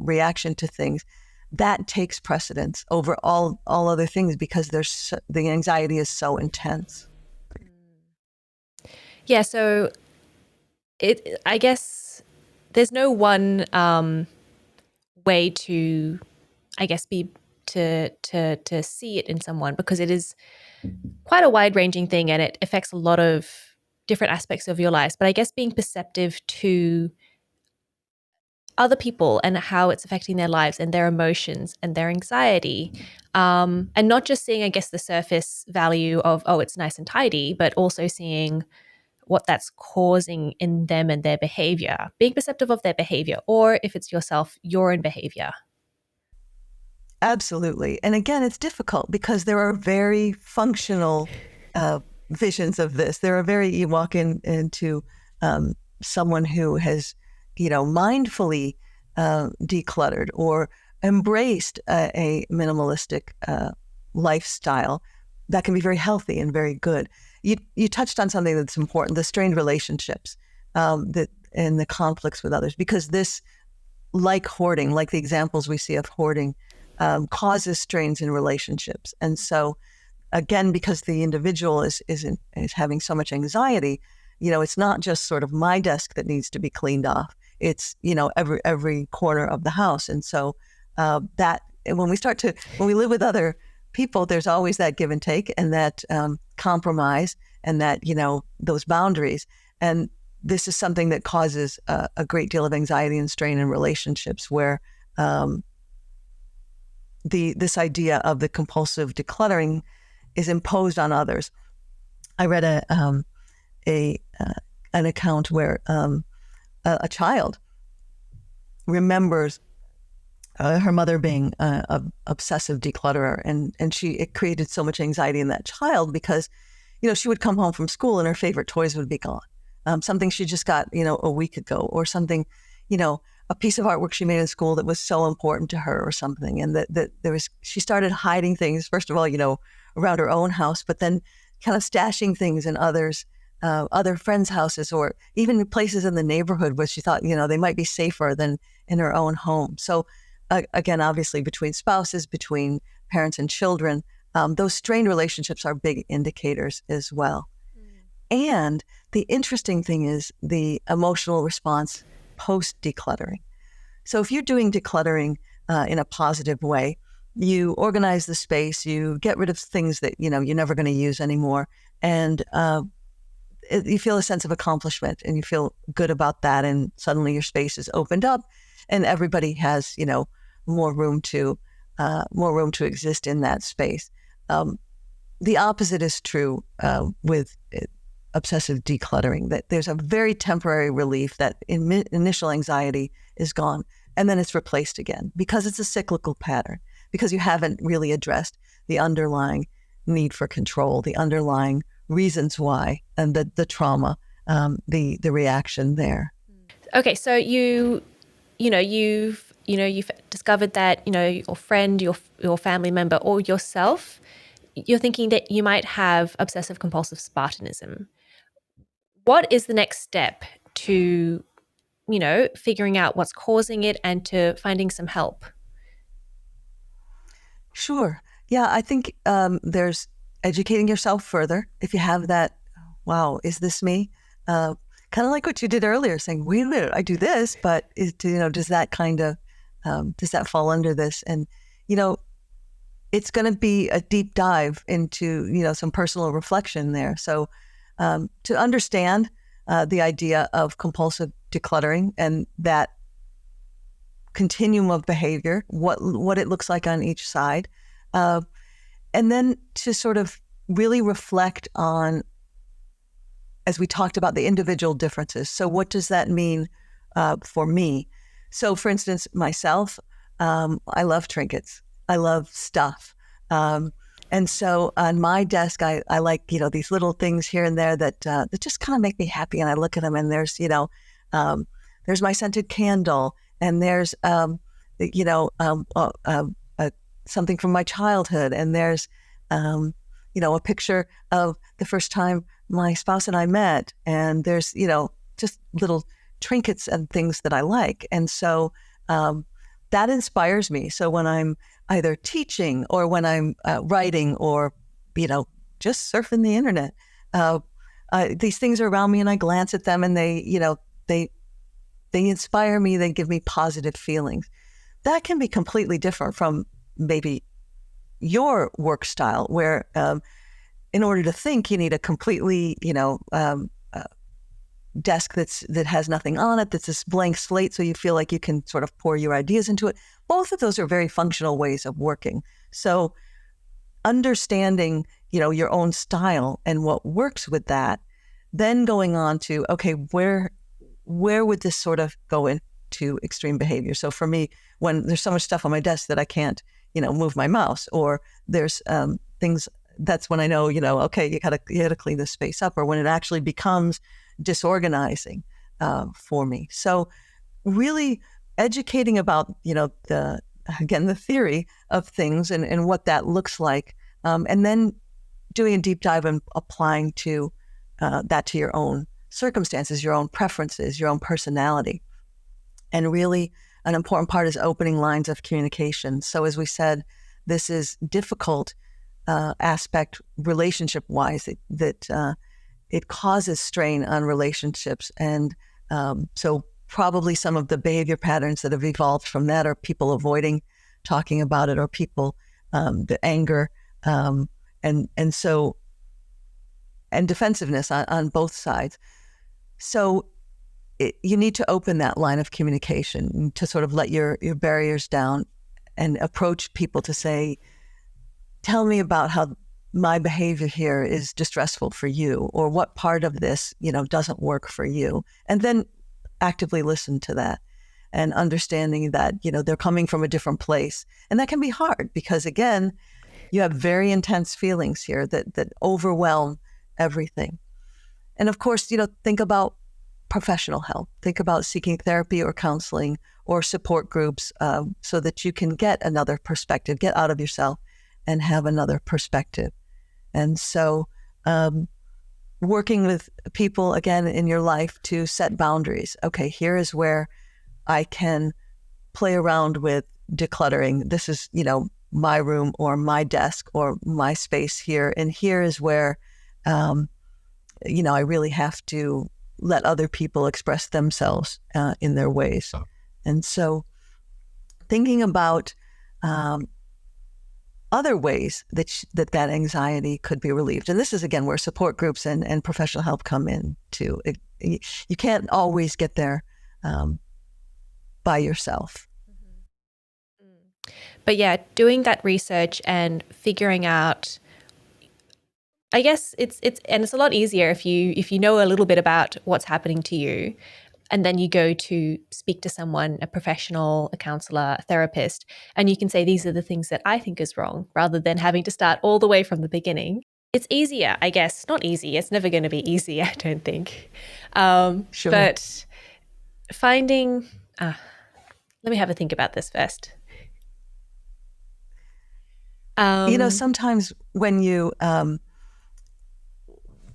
reaction to things, that takes precedence over all other things because the anxiety is so intense.
Yeah, so I guess there's no one way to, I guess, to see it in someone, because it is quite a wide-ranging thing and it affects a lot of different aspects of your lives. But I guess being perceptive to other people and how it's affecting their lives and their emotions and their anxiety, and not just seeing, I guess, the surface value of, oh, it's nice and tidy, but also seeing what that's causing in them and their behavior, being perceptive of their behavior, or if it's yourself, your own behavior.
Absolutely. And again, it's difficult because there are very functional visions of this. You walk into someone who has, mindfully decluttered or embraced a minimalistic lifestyle that can be very healthy and very good. You touched on something that's important: the strained relationships, and the conflicts with others, because this, like hoarding, like the examples we see of hoarding, causes strains in relationships. And so, again, because the individual is having so much anxiety, it's not just sort of my desk that needs to be cleaned off. It's every corner of the house. And so that when we live with other people, there's always that give and take and that compromise and that those boundaries. And this is something that causes a great deal of anxiety and strain in relationships, where this idea of the compulsive decluttering is imposed on others. I read an account where a child remembers her mother being an obsessive declutterer, and it created so much anxiety in that child because, she would come home from school and her favorite toys would be gone. Something she just got, a week ago, or something, a piece of artwork she made in school that was so important to her or something. And that she started hiding things, first of all, around her own house, but then kind of stashing things in other friends' houses, or even places in the neighborhood where she thought, they might be safer than in her own home. So again, obviously between spouses, between parents and children, those strained relationships are big indicators as well. And the interesting thing is the emotional response post-decluttering. So if you're doing decluttering in a positive way, you organize the space, you get rid of things that you're never going to use anymore, and you feel a sense of accomplishment and you feel good about that, and suddenly your space is opened up and everybody has more room to exist in that space. The opposite is true with obsessive decluttering, that there's a very temporary relief, that initial anxiety is gone and then it's replaced again, because it's a cyclical pattern, because you haven't really addressed the underlying need for control, the underlying reasons why, and the trauma, the reaction there.
Okay, so you've discovered that your friend, your family member, or yourself, you're thinking that you might have obsessive compulsive Spartanism. What is the next step to, figuring out what's causing it and to finding some help?
Sure. Yeah, I think there's educating yourself further. If you have that, wow, is this me? Kind of like what you did earlier, saying, wait a minute, I do this, but does that does that fall under this? And, it's going to be a deep dive into, some personal reflection there. So to understand the idea of compulsive decluttering and that continuum of behavior, what it looks like on each side, and then to sort of really reflect on, as we talked about, the individual differences. So what does that mean for me? So for instance, myself, I love trinkets. I love stuff. And And so on my desk, I like, these little things here and there that just kind of make me happy. And I look at them and there's, there's my scented candle, and there's, something from my childhood. And there's, a picture of the first time my spouse and I met. And there's, just little trinkets and things that I like. And so that inspires me. So when I'm either teaching or when I'm writing or, just surfing the internet, these things are around me and I glance at them and they inspire me. They give me positive feelings. That can be completely different from maybe your work style, where in order to think, you need a completely, desk that has nothing on it, that's this blank slate, so you feel like you can sort of pour your ideas into it. Both of those are very functional ways of working. So understanding, your own style and what works with that, then going on to, okay, where would this sort of go into extreme behavior? So for me, when there's so much stuff on my desk that I can't, move my mouse, or there's things, that's when I know, okay, you gotta clean this space up, or when it actually becomes disorganizing for me. So really educating about, the theory of things and what that looks like, and then doing a deep dive and applying to that to your own circumstances, your own preferences, your own personality. And really an important part is opening lines of communication. So as we said, this is difficult aspect relationship-wise, that it causes strain on relationships. And so probably some of the behavior patterns that have evolved from that are people avoiding talking about it, or people, the anger, and defensiveness on both sides. So you need to open that line of communication to sort of let your barriers down and approach people to say, tell me about how my behavior here is distressful for you, or what part of this, doesn't work for you. And then actively listen to that, and understanding that, they're coming from a different place. And that can be hard because, again, you have very intense feelings here that overwhelm everything. And of course, think about professional help. Think about seeking therapy or counseling or support groups, so that you can get another perspective, get out of yourself and have another perspective. And so working with people, again, in your life to set boundaries. Okay, here is where I can play around with decluttering. This is, my room or my desk or my space here. And here is where, I really have to let other people express themselves in their ways. And so thinking about other ways that anxiety could be relieved. And this is, again, where support groups and professional help come in too. You can't always get there by yourself.
But yeah, doing that research and figuring out, I guess it's a lot easier if you know a little bit about what's happening to you, and then you go to speak to someone, a professional, a counselor, a therapist, and you can say, these are the things that I think is wrong, rather than having to start all the way from the beginning. It's easier, I guess. Not easy. It's never going to be easy, I don't think.
Sure.
But finding, let me have a think about this first.
Sometimes when you,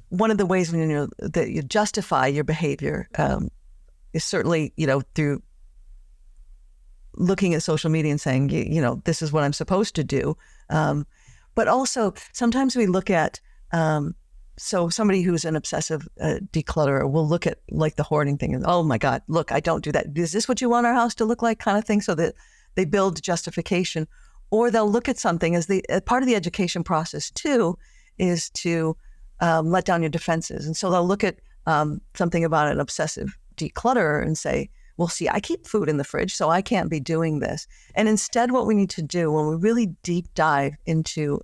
one of the ways when that you justify your behavior is certainly, through looking at social media and saying, this is what I'm supposed to do. But also sometimes we look at, so somebody who's an obsessive declutterer will look at like the hoarding thing and, oh my God, look, I don't do that. Is this what you want our house to look like, kind of thing? So that they build justification. Or they'll look at something as part of the education process too, is to let down your defenses. And so they'll look at something about an obsessive declutterer and say, well, see, I keep food in the fridge, so I can't be doing this. And instead, what we need to do when we really deep dive into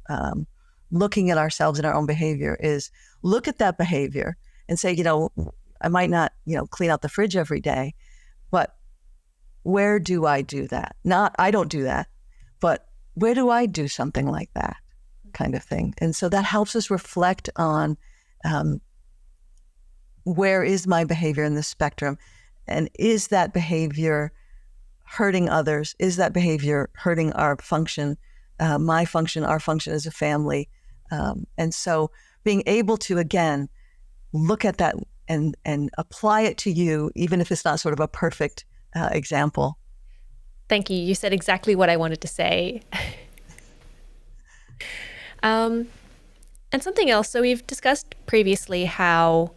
looking at ourselves and our own behavior is look at that behavior and say, I might not, clean out the fridge every day, but where do I do that? Not, I don't do that, but where do I do something like that? kind of thing. And so that helps us reflect on where is my behavior in the spectrum? And is that behavior hurting others? Is that behavior hurting our function, my function, our function as a family? And so being able to, again, look at that and apply it to you, even if it's not sort of a perfect example.
Thank you. You said exactly what I wanted to say. And something else. So we've discussed previously how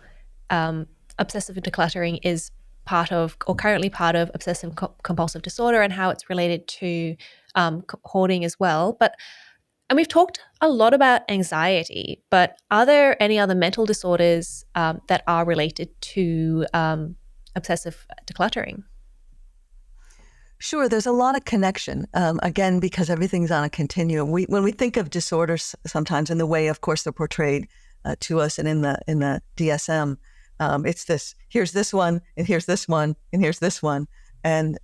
obsessive decluttering is part of, or currently part of, obsessive compulsive disorder, and how it's related to hoarding as well. And we've talked a lot about anxiety, but are there any other mental disorders that are related to obsessive decluttering?
Sure, there's a lot of connection, again, because everything's on a continuum. When we think of disorders sometimes in the way, of course, they're portrayed to us and in the DSM, it's this, here's this one, and here's this one, and here's this one. And,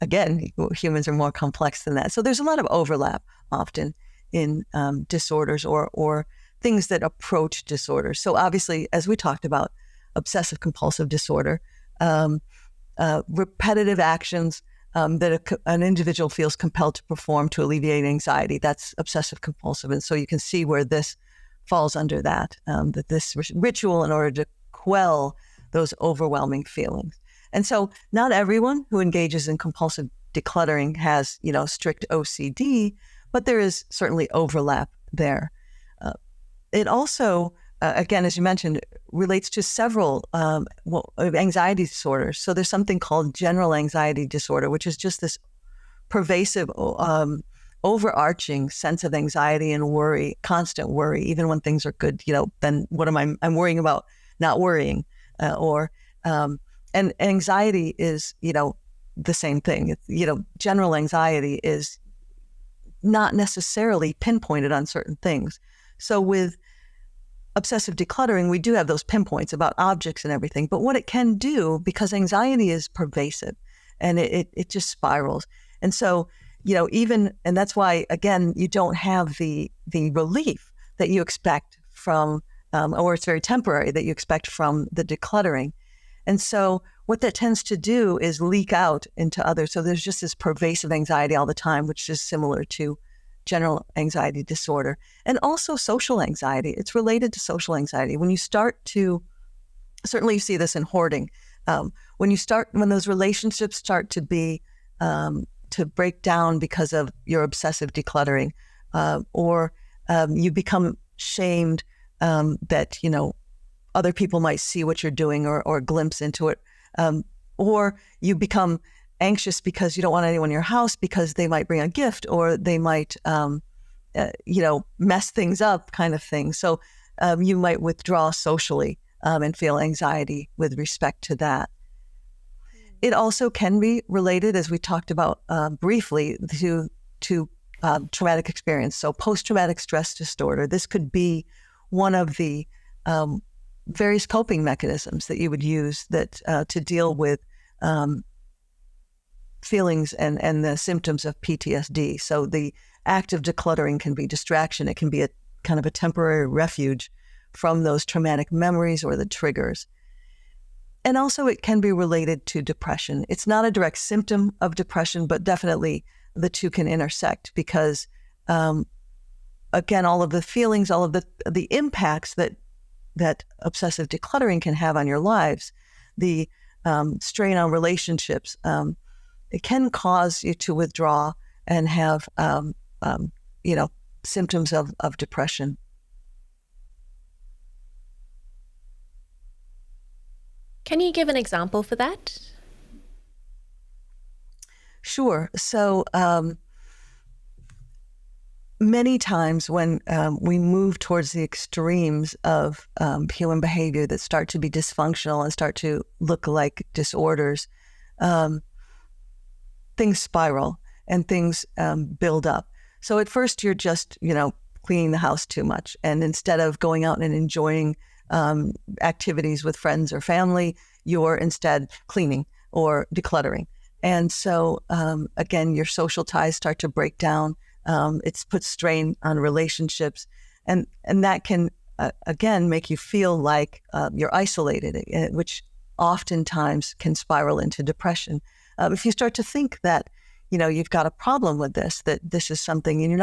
again, humans are more complex than that. So there's a lot of overlap often in disorders or things that approach disorders. So obviously, as we talked about, obsessive compulsive disorder, repetitive actions that an individual feels compelled to perform to alleviate anxiety. That's obsessive compulsive. And so you can see where this falls under that, that this ritual in order to quell those overwhelming feelings. And so not everyone who engages in compulsive decluttering has, strict OCD, but there is certainly overlap there. It also, again, as you mentioned, relates to several anxiety disorders. So there's something called general anxiety disorder, which is just this pervasive, overarching sense of anxiety and worry, constant worry, even when things are good. Then what I'm worrying about not worrying, and anxiety is, the same thing. General anxiety is not necessarily pinpointed on certain things. So with obsessive decluttering, we do have those pinpoints about objects and everything, but what it can do, because anxiety is pervasive and it just spirals. And so, and that's why, again, you don't have the relief that you expect from, or it's very temporary, that you expect from the decluttering. And so what that tends to do is leak out into others. So there's just this pervasive anxiety all the time, which is similar to general anxiety disorder, and also social anxiety. It's related to social anxiety. When you start to, certainly you see this in hoarding, when those relationships start to be, to break down because of your obsessive decluttering, or you become shamed that, other people might see what you're doing or glimpse into it, or you become anxious because you don't want anyone in your house because they might bring a gift or they might, mess things up, kind of thing. So you might withdraw socially and feel anxiety with respect to that. It also can be related, as we talked about briefly, to traumatic experience. So post-traumatic stress disorder, this could be one of the various coping mechanisms that you would use that to deal with feelings and the symptoms of PTSD. So the act of decluttering can be distraction. It can be a kind of a temporary refuge from those traumatic memories or the triggers. And also it can be related to depression. It's not a direct symptom of depression, but definitely the two can intersect because, again, all of the feelings, all of the impacts that obsessive decluttering can have on your lives, the strain on relationships, it can cause you to withdraw and have, symptoms of depression.
Can you give an example for that?
Sure. So many times when we move towards the extremes of human behavior that start to be dysfunctional and start to look like disorders, things spiral and things build up. So at first you're just, cleaning the house too much. And instead of going out and enjoying activities with friends or family, you're instead cleaning or decluttering. And so, again, your social ties start to break down. It's put strain on relationships, and that can again make you feel like you're isolated, which oftentimes can spiral into depression. If you start to think that you've got a problem with this, that this is something, and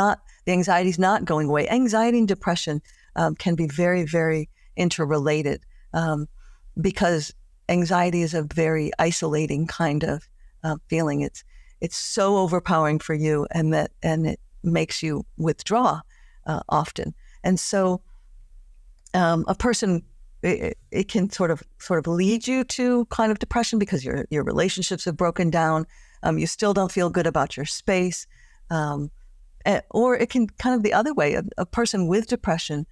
the anxiety's not going away. Anxiety and depression can be very, very interrelated, because anxiety is a very isolating kind of feeling. It's so overpowering for you, and it makes you withdraw often. And so a person, it can sort of lead you to kind of depression because your relationships have broken down. You still don't feel good about your space. Or it can kind of the other way. A person with depression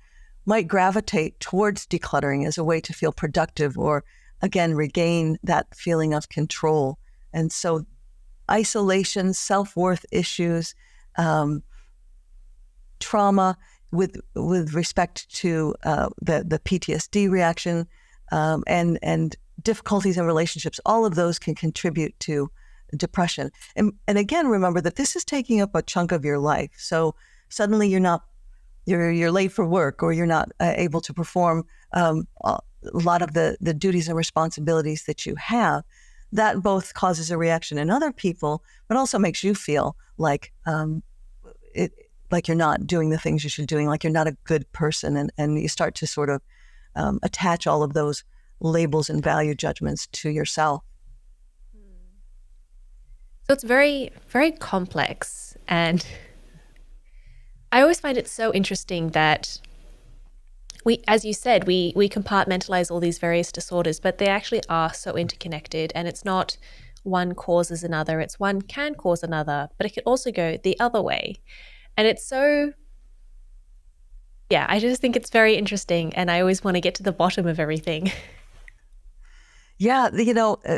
might gravitate towards decluttering as a way to feel productive, or again, regain that feeling of control. And so isolation, self-worth issues, trauma with respect to the PTSD reaction, and difficulties in relationships, all of those can contribute to depression. And again, remember that this is taking up a chunk of your life. So suddenly you're late for work, or you're not able to perform a lot of the duties and responsibilities that you have. That both causes a reaction in other people, but also makes you feel like like you're not doing the things you should be doing, like you're not a good person, and you start to sort of attach all of those labels and value judgments to yourself.
So it's very, very complex. And I always find it so interesting that as you said, we compartmentalize all these various disorders, but they actually are so interconnected, and it's not one causes another. It's one can cause another, but it can also go the other way. And it's so, I just think it's very interesting, and I always want to get to the bottom of everything.
Yeah,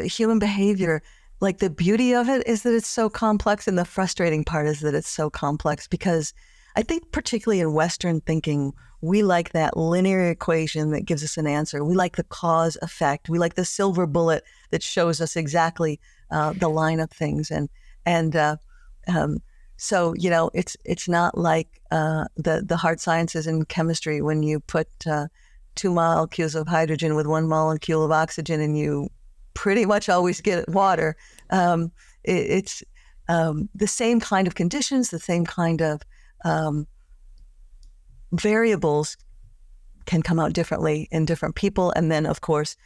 human behavior, like the beauty of it is that it's so complex, and the frustrating part is that it's so complex, because I think particularly in Western thinking, we like that linear equation that gives us an answer. We like the cause effect. We like the silver bullet that shows us exactly the line of things. So it's not like the hard sciences in chemistry, when you put 2 molecules of hydrogen with 1 molecule of oxygen, and you pretty much always get water. It's the same kind of conditions, the same kind of variables can come out differently in different people. And then, of course,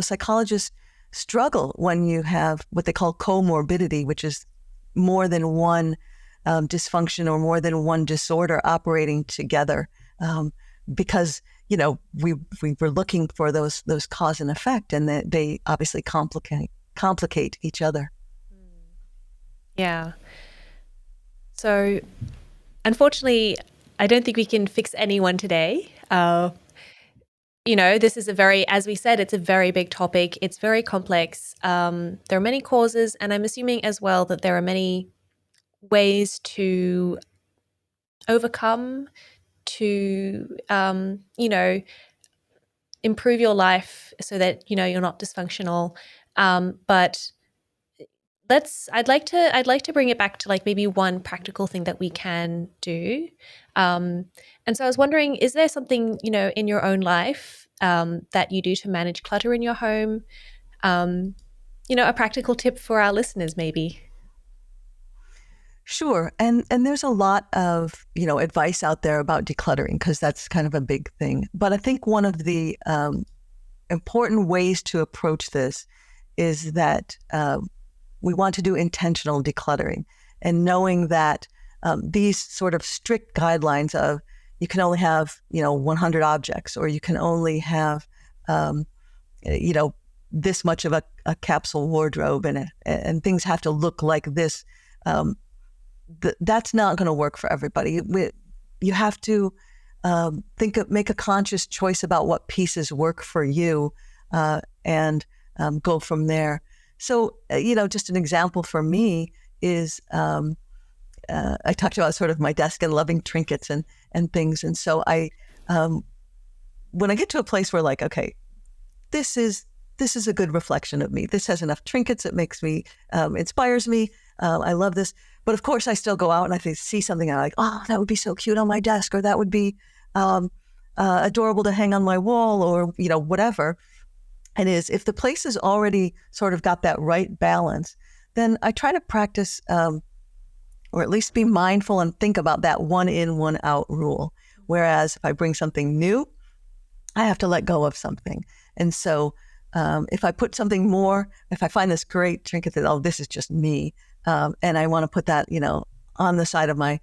psychologists struggle when you have what they call comorbidity, which is more than one dysfunction or more than one disorder operating together, because we were looking for those cause and effect, and they obviously complicate each other.
Yeah. So, unfortunately, I don't think we can fix anyone today. This is as we said, it's a very big topic. It's very complex. There are many causes, and I'm assuming as well that there are many ways to overcome, to, improve your life so that, you're not dysfunctional. But I'd like to bring it back to like maybe one practical thing that we can do. And so I was wondering, is there something, in your own life that you do to manage clutter in your home? A practical tip for our listeners, maybe.
Sure. And there's a lot of, advice out there about decluttering, because that's kind of a big thing. But I think one of the important ways to approach this is that we want to do intentional decluttering, and knowing that these sort of strict guidelines of you can only have, 100 objects, or you can only have, this much of a capsule wardrobe, and things have to look like this. That's not going to work for everybody. You have to make a conscious choice about what pieces work for you, and go from there. So, just an example for me is I talked about sort of my desk and loving trinkets and things. And so when I get to a place where like, okay, this is a good reflection of me. This has enough trinkets. It makes me, inspires me. I love this. But of course, I still go out and I see something and I'm like, oh, that would be so cute on my desk, or that would be adorable to hang on my wall, or, whatever it is. If the place has already sort of got that right balance, then I try to practice, or at least be mindful and think about that one in, one out rule. Whereas if I bring something new, I have to let go of something. And so if I put something more, if I find this great trinket that, oh, this is just me, and I want to put that, on the side of my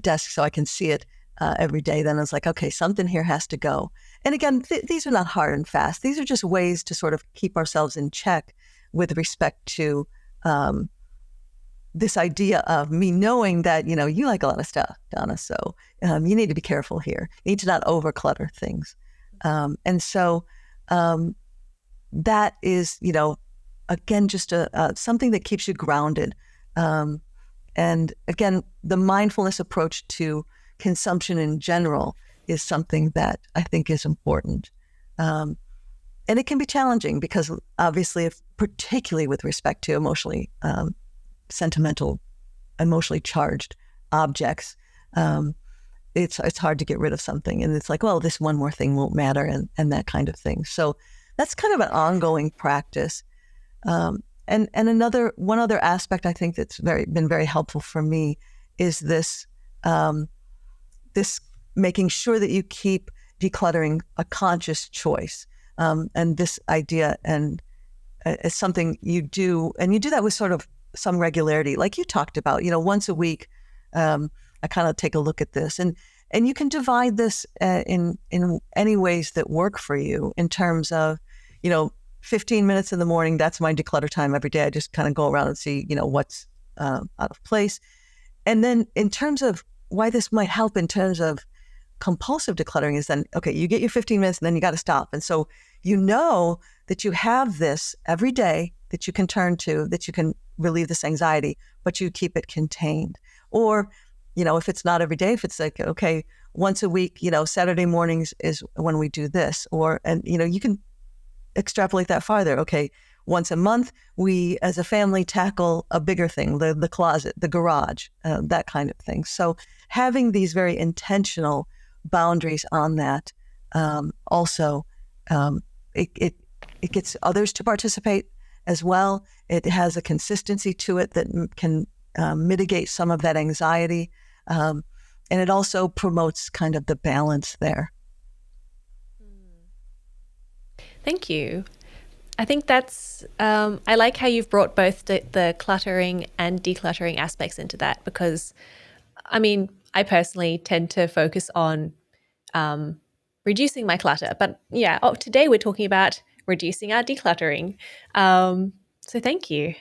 desk so I can see it every day, then it's like, okay, something here has to go. And again, these are not hard and fast. These are just ways to sort of keep ourselves in check with respect to this idea of me knowing that, you like a lot of stuff, Donna. So you need to be careful here. You need to not overclutter things. And so that is, again, just something that keeps you grounded. And again, the mindfulness approach to consumption in general is something that I think is important. And it can be challenging because obviously, particularly with respect to emotionally sentimental, emotionally charged objects, it's hard to get rid of something. And it's like, well, this one more thing won't matter, and that kind of thing. So that's kind of an ongoing practice. And one other aspect I think that's been very helpful for me is this making sure that you keep decluttering a conscious choice. And this idea is something you do, and you do that with sort of some regularity, like you talked about. Once a week, I kind of take a look at this, and you can divide this in any ways that work for you. In terms of, 15 minutes in the morning, that's my declutter time every day. I just kind of go around and see, what's out of place. And then in terms of why this might help in terms of compulsive decluttering is then, okay, you get your 15 minutes and then you got to stop. And so that you have this every day that you can turn to, that you can relieve this anxiety, but you keep it contained. Or, if it's not every day, if it's like, okay, once a week, Saturday mornings is when we do this, and you can extrapolate that farther. Okay, once a month, we as a family tackle a bigger thing, the closet, the garage, that kind of thing. So having these very intentional boundaries on that also, it gets others to participate as well. It has a consistency to it that can mitigate some of that anxiety. And it also promotes kind of the balance there.
Thank you. I think that's, I like how you've brought both the cluttering and decluttering aspects into that, because, I personally tend to focus on reducing my clutter. But yeah, today we're talking about reducing our decluttering. So thank you.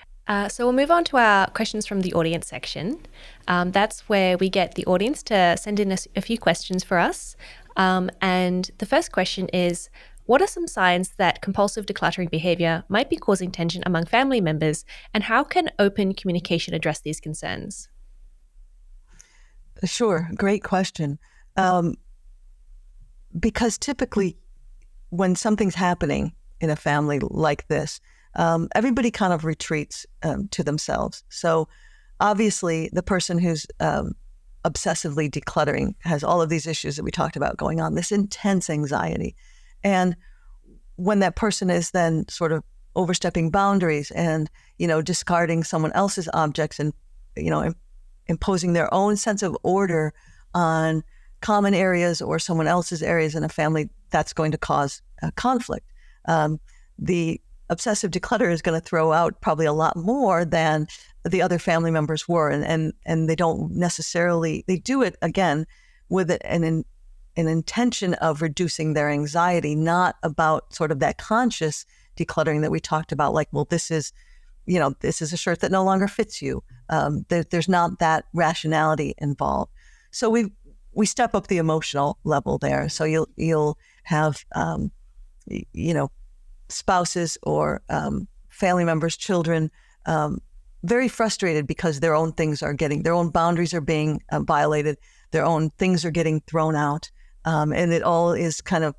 So we'll move on to our questions from the audience section. That's where we get the audience to send in a few questions for us. And the first question is, what are some signs that compulsive decluttering behavior might be causing tension among family members, and how can open communication address these concerns?
Sure. Great question. Because typically when something's happening in a family like this, everybody kind of retreats to themselves. So obviously the person who's obsessively decluttering has all of these issues that we talked about going on, this intense anxiety. And when that person is then sort of overstepping boundaries and, discarding someone else's objects and, imposing their own sense of order on common areas or someone else's areas in a family, that's going to cause conflict. The obsessive declutter is going to throw out probably a lot more than the other family members were. And they don't necessarily, they do it again with an intention of reducing their anxiety, not about sort of that conscious decluttering that we talked about. Like, well, this is a shirt that no longer fits you. There's not that rationality involved. So we step up the emotional level there. So you'll have, spouses or family members, children, very frustrated because their own boundaries are being violated. Their own things are getting thrown out. And it all is kind of,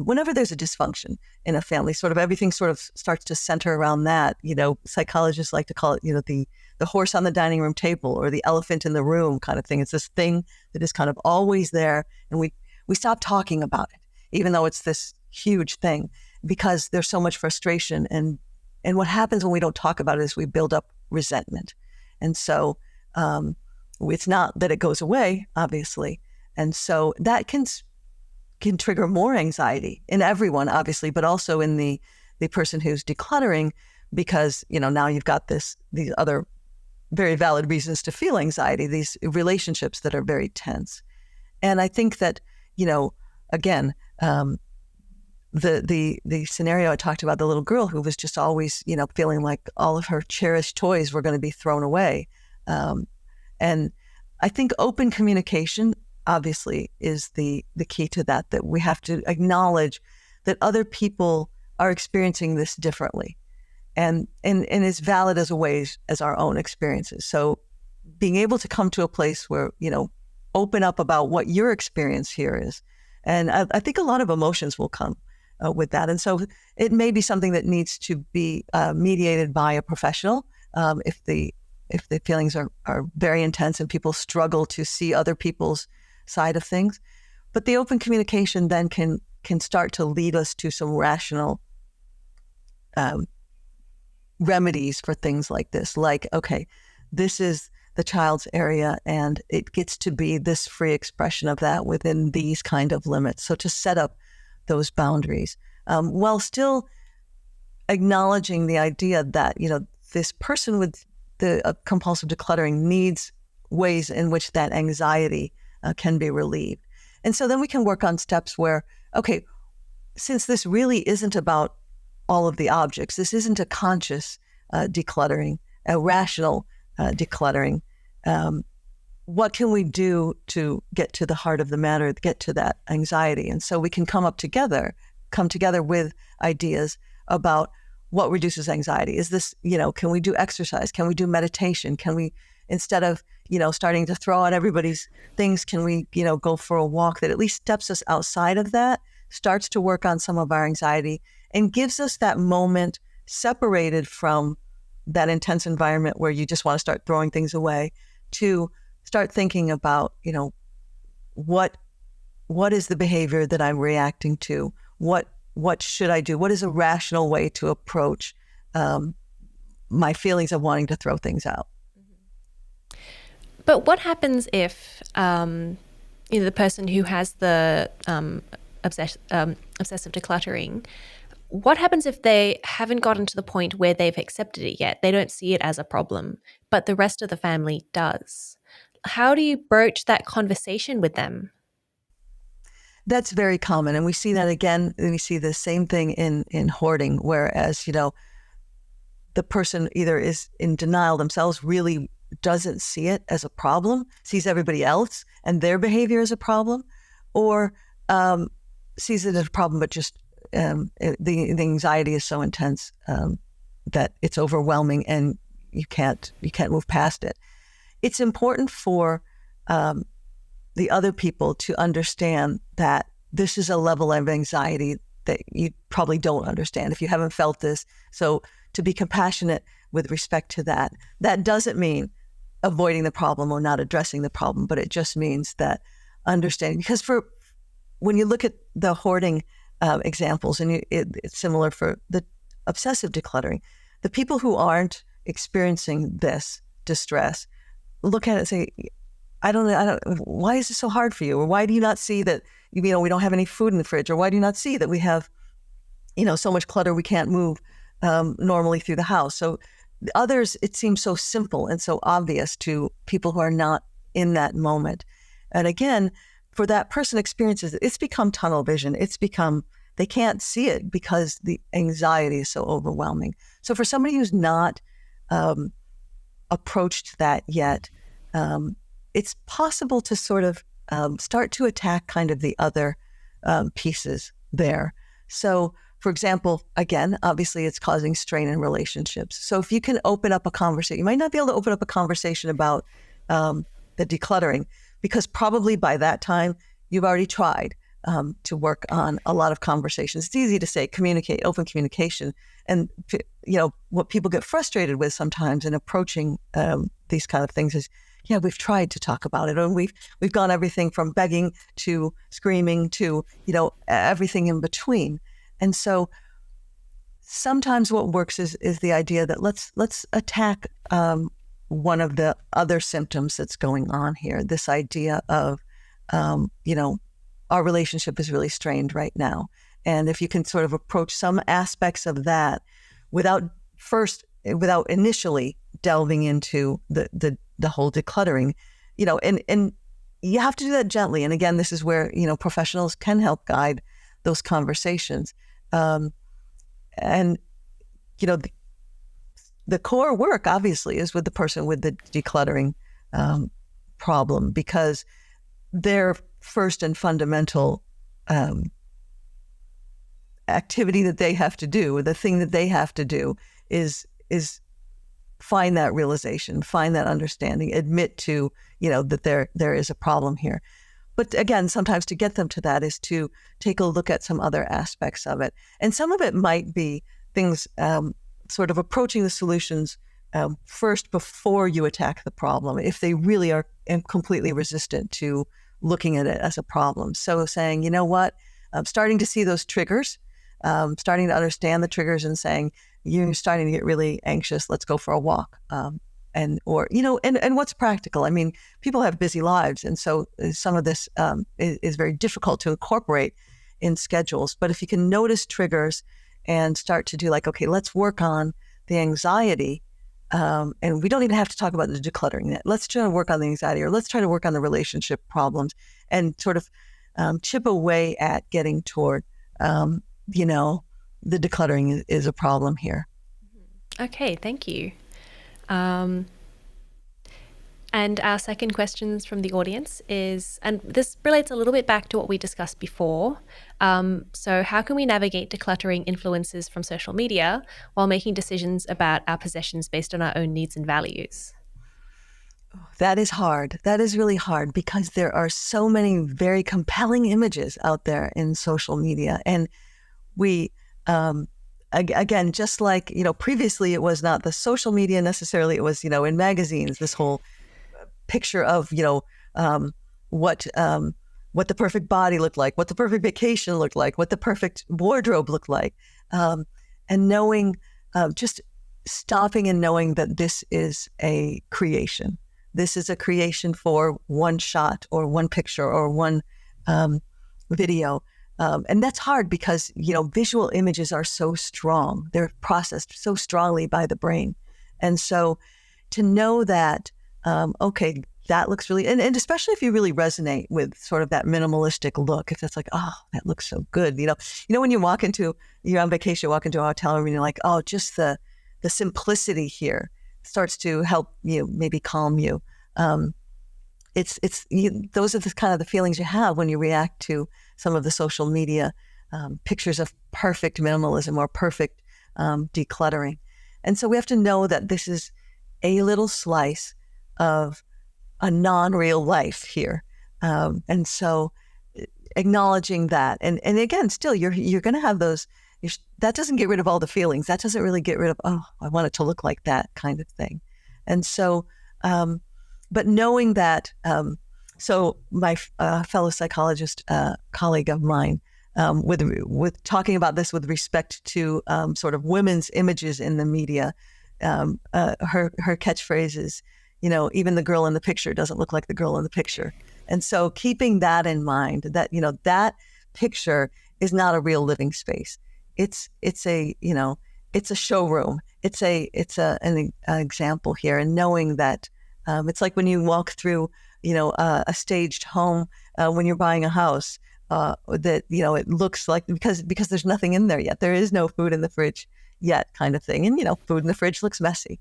whenever there's a dysfunction in a family, sort of everything sort of starts to center around that. Psychologists like to call it, the the horse on the dining room table or the elephant in the room kind of thing. It's this thing that is kind of always there, and we stop talking about it, even though it's this huge thing, because there's so much frustration. And what happens when we don't talk about it is we build up resentment. And so it's not that it goes away, obviously. And so that can trigger more anxiety in everyone, obviously, but also in the person who's decluttering, because, now you've got these other very valid reasons to feel anxiety, these relationships that are very tense. And I think that, again, the scenario I talked about, the little girl who was just always, feeling like all of her cherished toys were going to be thrown away. And I think open communication, obviously, is the key to that we have to acknowledge that other people are experiencing this differently and as valid as as our own experiences. So being able to come to a place where, open up about what your experience here is. And I think a lot of emotions will come with that. And so it may be something that needs to be mediated by a professional if the feelings are very intense and people struggle to see other people's side of things. But the open communication then can start to lead us to some rational remedies for things like this. Like, okay, this is the child's area and it gets to be this free expression of that within these kind of limits. So to set up those boundaries while still acknowledging the idea that, this person with the compulsive decluttering needs ways in which that anxiety can be relieved. And so then we can work on steps where, okay, since this really isn't about all of the objects, this isn't a conscious decluttering, a rational decluttering, what can we do to get to the heart of the matter, get to that anxiety? And so we can come together with ideas about what reduces anxiety. Is this, can we do exercise? Can we do meditation? Can we, instead of, starting to throw out everybody's things, can we, go for a walk that at least steps us outside of that, starts to work on some of our anxiety and gives us that moment separated from that intense environment where you just want to start throwing things away, to start thinking about, what is the behavior that I'm reacting to? What should I do? What is a rational way to approach my feelings of wanting to throw things out?
But what happens if the person who has the obsessive decluttering, what happens if they haven't gotten to the point where they've accepted it yet? They don't see it as a problem, but the rest of the family does. How do you broach that conversation with them?
That's very common. And we see that again, and we see the same thing in hoarding, whereas, the person either is in denial themselves, really doesn't see it as a problem, sees everybody else and their behavior as a problem, or sees it as a problem, but just the anxiety is so intense that it's overwhelming and you can't move past it. It's important for the other people to understand that this is a level of anxiety that you probably don't understand if you haven't felt this. So to be compassionate with respect to that, that doesn't mean avoiding the problem or not addressing the problem, but it just means that understanding, because when you look at the hoarding examples, and it's similar for the obsessive decluttering, the people who aren't experiencing this distress look at it and say, I don't, why is this so hard for you? Or why do you not see that, we don't have any food in the fridge? Or why do you not see that we have, so much clutter we can't move normally through the house? So others, it seems so simple and so obvious to people who are not in that moment. And again, for that person experiences it, it's become tunnel vision. They can't see it because the anxiety is so overwhelming. So for somebody who's not approached that yet, it's possible to sort of start to attack kind of the other pieces there. So, for example, again, obviously it's causing strain in relationships. So if you can open up a conversation, you might not be able to open up a conversation about the decluttering, because probably by that time you've already tried to work on a lot of conversations. It's easy to say communicate, open communication, and what people get frustrated with sometimes in approaching these kind of things is, we've tried to talk about it, and we've gone everything from begging to screaming to, everything in between. And so sometimes what works is the idea that let's attack one of the other symptoms that's going on here. This idea of, our relationship is really strained right now. And if you can sort of approach some aspects of that without initially delving into the whole decluttering, and you have to do that gently. And again, this is where, professionals can help guide those conversations. And, the core work obviously is with the person with the decluttering problem, because their first and fundamental activity that they have to do, the thing that they have to do is find that realization, find that understanding, admit to, that there is a problem here. But again, sometimes to get them to that is to take a look at some other aspects of it. And some of it might be things sort of approaching the solutions first before you attack the problem, if they really are completely resistant to looking at it as a problem. So saying, you know what, I'm starting to see those triggers, starting to understand the triggers and saying, you're starting to get really anxious, let's go for a walk. And what's practical? I mean, people have busy lives. And so some of this is very difficult to incorporate in schedules. But if you can notice triggers and start to do okay, let's work on the anxiety. And we don't even have to talk about the decluttering yet. Let's try to work on the anxiety, or let's try to work on the relationship problems and sort of chip away at getting toward, the decluttering is a problem here.
Okay, thank you. And our second questions from the audience is, and this relates a little bit back to what we discussed before. So how can we navigate decluttering influences from social media while making decisions about our possessions based on our own needs and values?
That is hard. That is really hard, because there are so many very compelling images out there in social media. And we, again, just like, previously it was not the social media necessarily, it was, in magazines, this whole picture of, what the perfect body looked like, what the perfect vacation looked like, what the perfect wardrobe looked like. And knowing, just stopping and knowing that this is a creation. This is a creation for one shot or one picture or one video. And that's hard because, visual images are so strong. They're processed so strongly by the brain. And so to know that, okay, that looks really, and especially if you really resonate with sort of that minimalistic look, if that's oh, that looks so good. When you're on vacation, walk into a hotel room and you're like, oh, just the simplicity here starts to help you, maybe calm you. Those are the kind of the feelings you have when you react to some of the social media pictures of perfect minimalism or perfect decluttering. And so we have to know that this is a little slice of a non-real life here. And so acknowledging that, and again, still you're going to have those, that doesn't get rid of all the feelings. That doesn't really get rid of, oh, I want it to look like that kind of thing. And so, but knowing that, so my fellow psychologist colleague of mine, with talking about this with respect to sort of women's images in the media, her catchphrase is, even the girl in the picture doesn't look like the girl in the picture. And so keeping that in mind, that, that picture is not a real living space. It's a showroom. It's an example here, and knowing that it's like when you walk through, a staged home when you're buying a house, that, it looks like, because there's nothing in there yet. There is no food in the fridge yet, kind of thing. And, food in the fridge looks messy.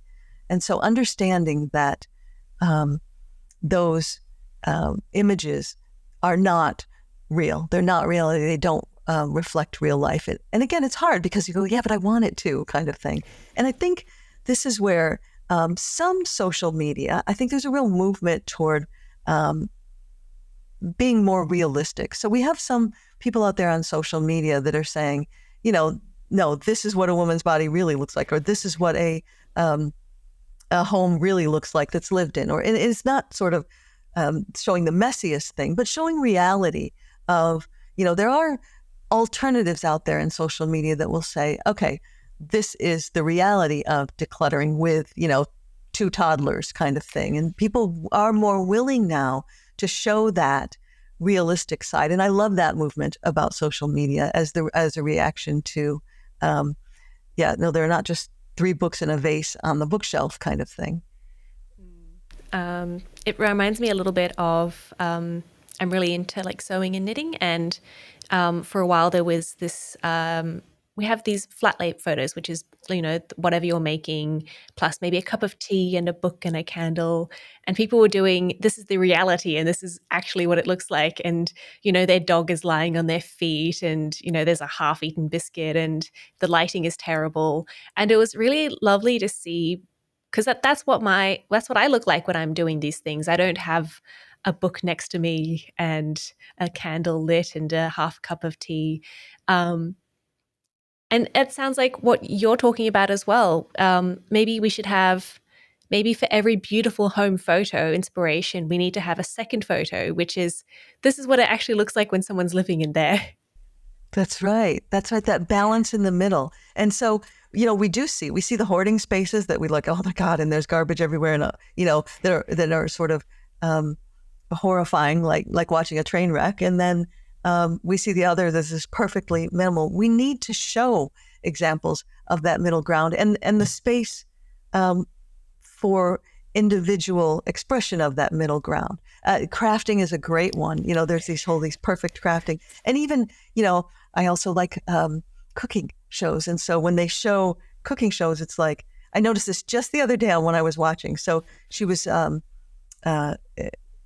And so understanding that those images are not real. They're not real. They don't reflect real life. And again, it's hard because you go, yeah, but I want it to, kind of thing. And I think this is where some social media, I think there's a real movement toward being more realistic. So we have some people out there on social media that are saying, no, this is what a woman's body really looks like, or this is what a home really looks like that's lived in. Or and it's not sort of showing the messiest thing, but showing reality of, there are alternatives out there in social media that will say, okay, this is the reality of decluttering with, 2 toddlers kind of thing. And people are more willing now to show that realistic side. And I love that movement about social media as a reaction to, they're not just 3 books in a vase on the bookshelf kind of thing.
It reminds me a little bit of, I'm really into like sewing and knitting. And for a while there was this, we have these flat lay photos, which is, whatever you're making, plus maybe a cup of tea and a book and a candle. And people were doing, this is the reality and this is actually what it looks like. And, their dog is lying on their feet and, there's a half-eaten biscuit and the lighting is terrible. And it was really lovely to see, because that's what I look like when I'm doing these things. I don't have a book next to me and a candle lit and a half cup of tea. And it sounds like what you're talking about as well. Maybe we should have, maybe for every beautiful home photo inspiration, we need to have a second photo, which is, this is what it actually looks like when someone's living in there.
That's right. That balance in the middle. And so, we see the hoarding spaces that we like, oh my God, and there's garbage everywhere. And, that are sort of horrifying, like watching a train wreck. And then we see the other that's just perfectly minimal. We need to show examples of that middle ground and the space for individual expression of that middle ground. Crafting is a great one. There's these perfect crafting. And even, I also like cooking shows. And so when they show cooking shows, it's like, I noticed this just the other day when I was watching. So she was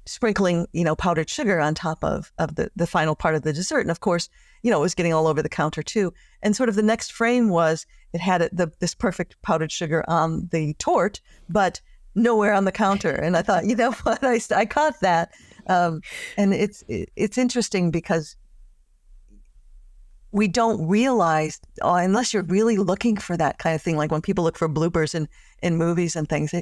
sprinkling, powdered sugar on top of the final part of the dessert. And of course, it was getting all over the counter too. And sort of the next frame was, it had this perfect powdered sugar on the torte, but nowhere on the counter. And I thought, what, I caught that. And it's interesting because we don't realize, unless you're really looking for that kind of thing, like when people look for bloopers in movies and things,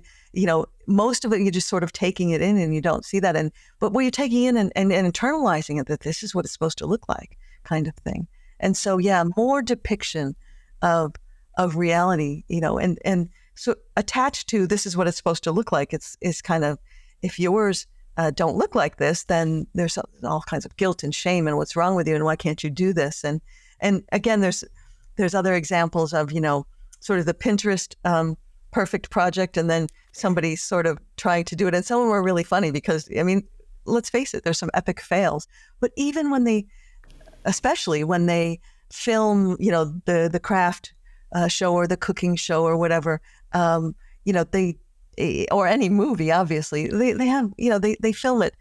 most of it, you're just sort of taking it in and you don't see that. But when you're taking in and internalizing it, that this is what it's supposed to look like kind of thing. And so, more depiction of reality, and so attached to this is what it's supposed to look like. It's kind of, if yours don't look like this, then there's all kinds of guilt and shame and what's wrong with you and why can't you do this? And again, there's other examples of, sort of the Pinterest perfect project and then somebody sort of trying to do it. And some of them are really funny because, let's face it, there's some epic fails. But even especially when they film, the craft show or the cooking show or whatever, they, or any movie, obviously, they have, they film it,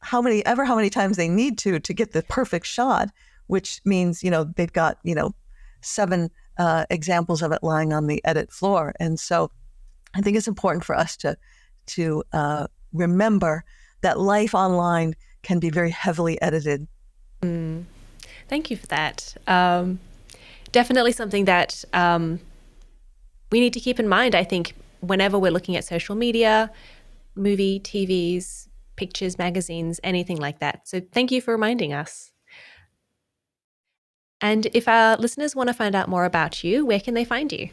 how many times they need to get the perfect shot, which means, they've got, 7 examples of it lying on the edit floor. And so I think it's important for us to remember that life online can be very heavily edited.
Thank you for that. Definitely something that we need to keep in mind, I think, whenever we're looking at social media, movie, TVs, pictures, magazines, anything like that. So thank you for reminding us. And if our listeners want to find out more about you, where can they find you?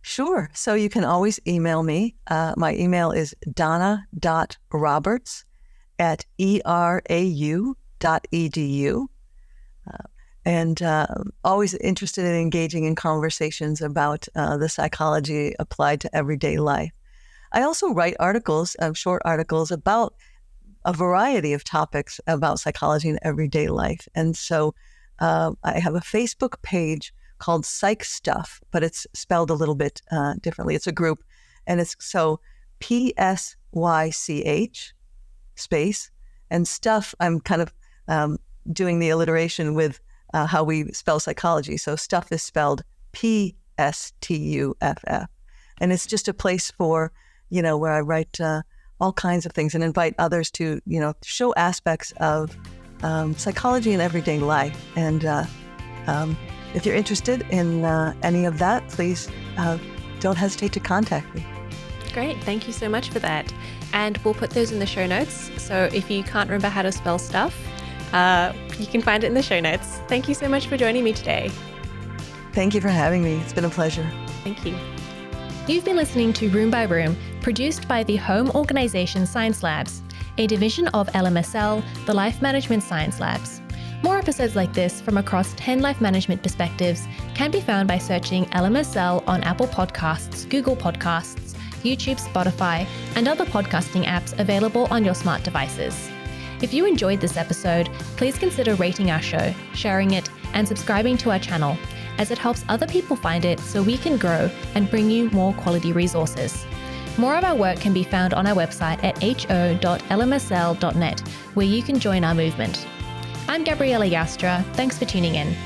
Sure. So you can always email me. My email is donna.roberts@erau.edu. And always interested in engaging in conversations about the psychology applied to everyday life. I also write articles, short articles about a variety of topics about psychology and everyday life. And so I have a Facebook page called Psych Stuff, but it's spelled a little bit differently. It's a group, and it's so PSYCH space and stuff. I'm kind of doing the alliteration with how we spell psychology. So stuff is spelled PSTUFF. And it's just a place for, where I write all kinds of things and invite others to, show aspects of psychology in everyday life. And if you're interested in any of that, please don't hesitate to contact me.
Great. Thank you so much for that. And we'll put those in the show notes. So if you can't remember how to spell stuff, you can find it in the show notes. Thank you so much for joining me today.
Thank you for having me. It's been a pleasure.
Thank you. You've been listening to Room by Room, produced by the Home Organization Science Labs, a division of LMSL, the Life Management Science Labs. More episodes like this from across 10 life management perspectives can be found by searching LMSL on Apple Podcasts, Google Podcasts, YouTube, Spotify, and other podcasting apps available on your smart devices. If you enjoyed this episode, please consider rating our show, sharing it, and subscribing to our channel, as it helps other people find it so we can grow and bring you more quality resources. More of our work can be found on our website at ho.lmsl.net, where you can join our movement. I'm Gabriella Joustra. Thanks for tuning in.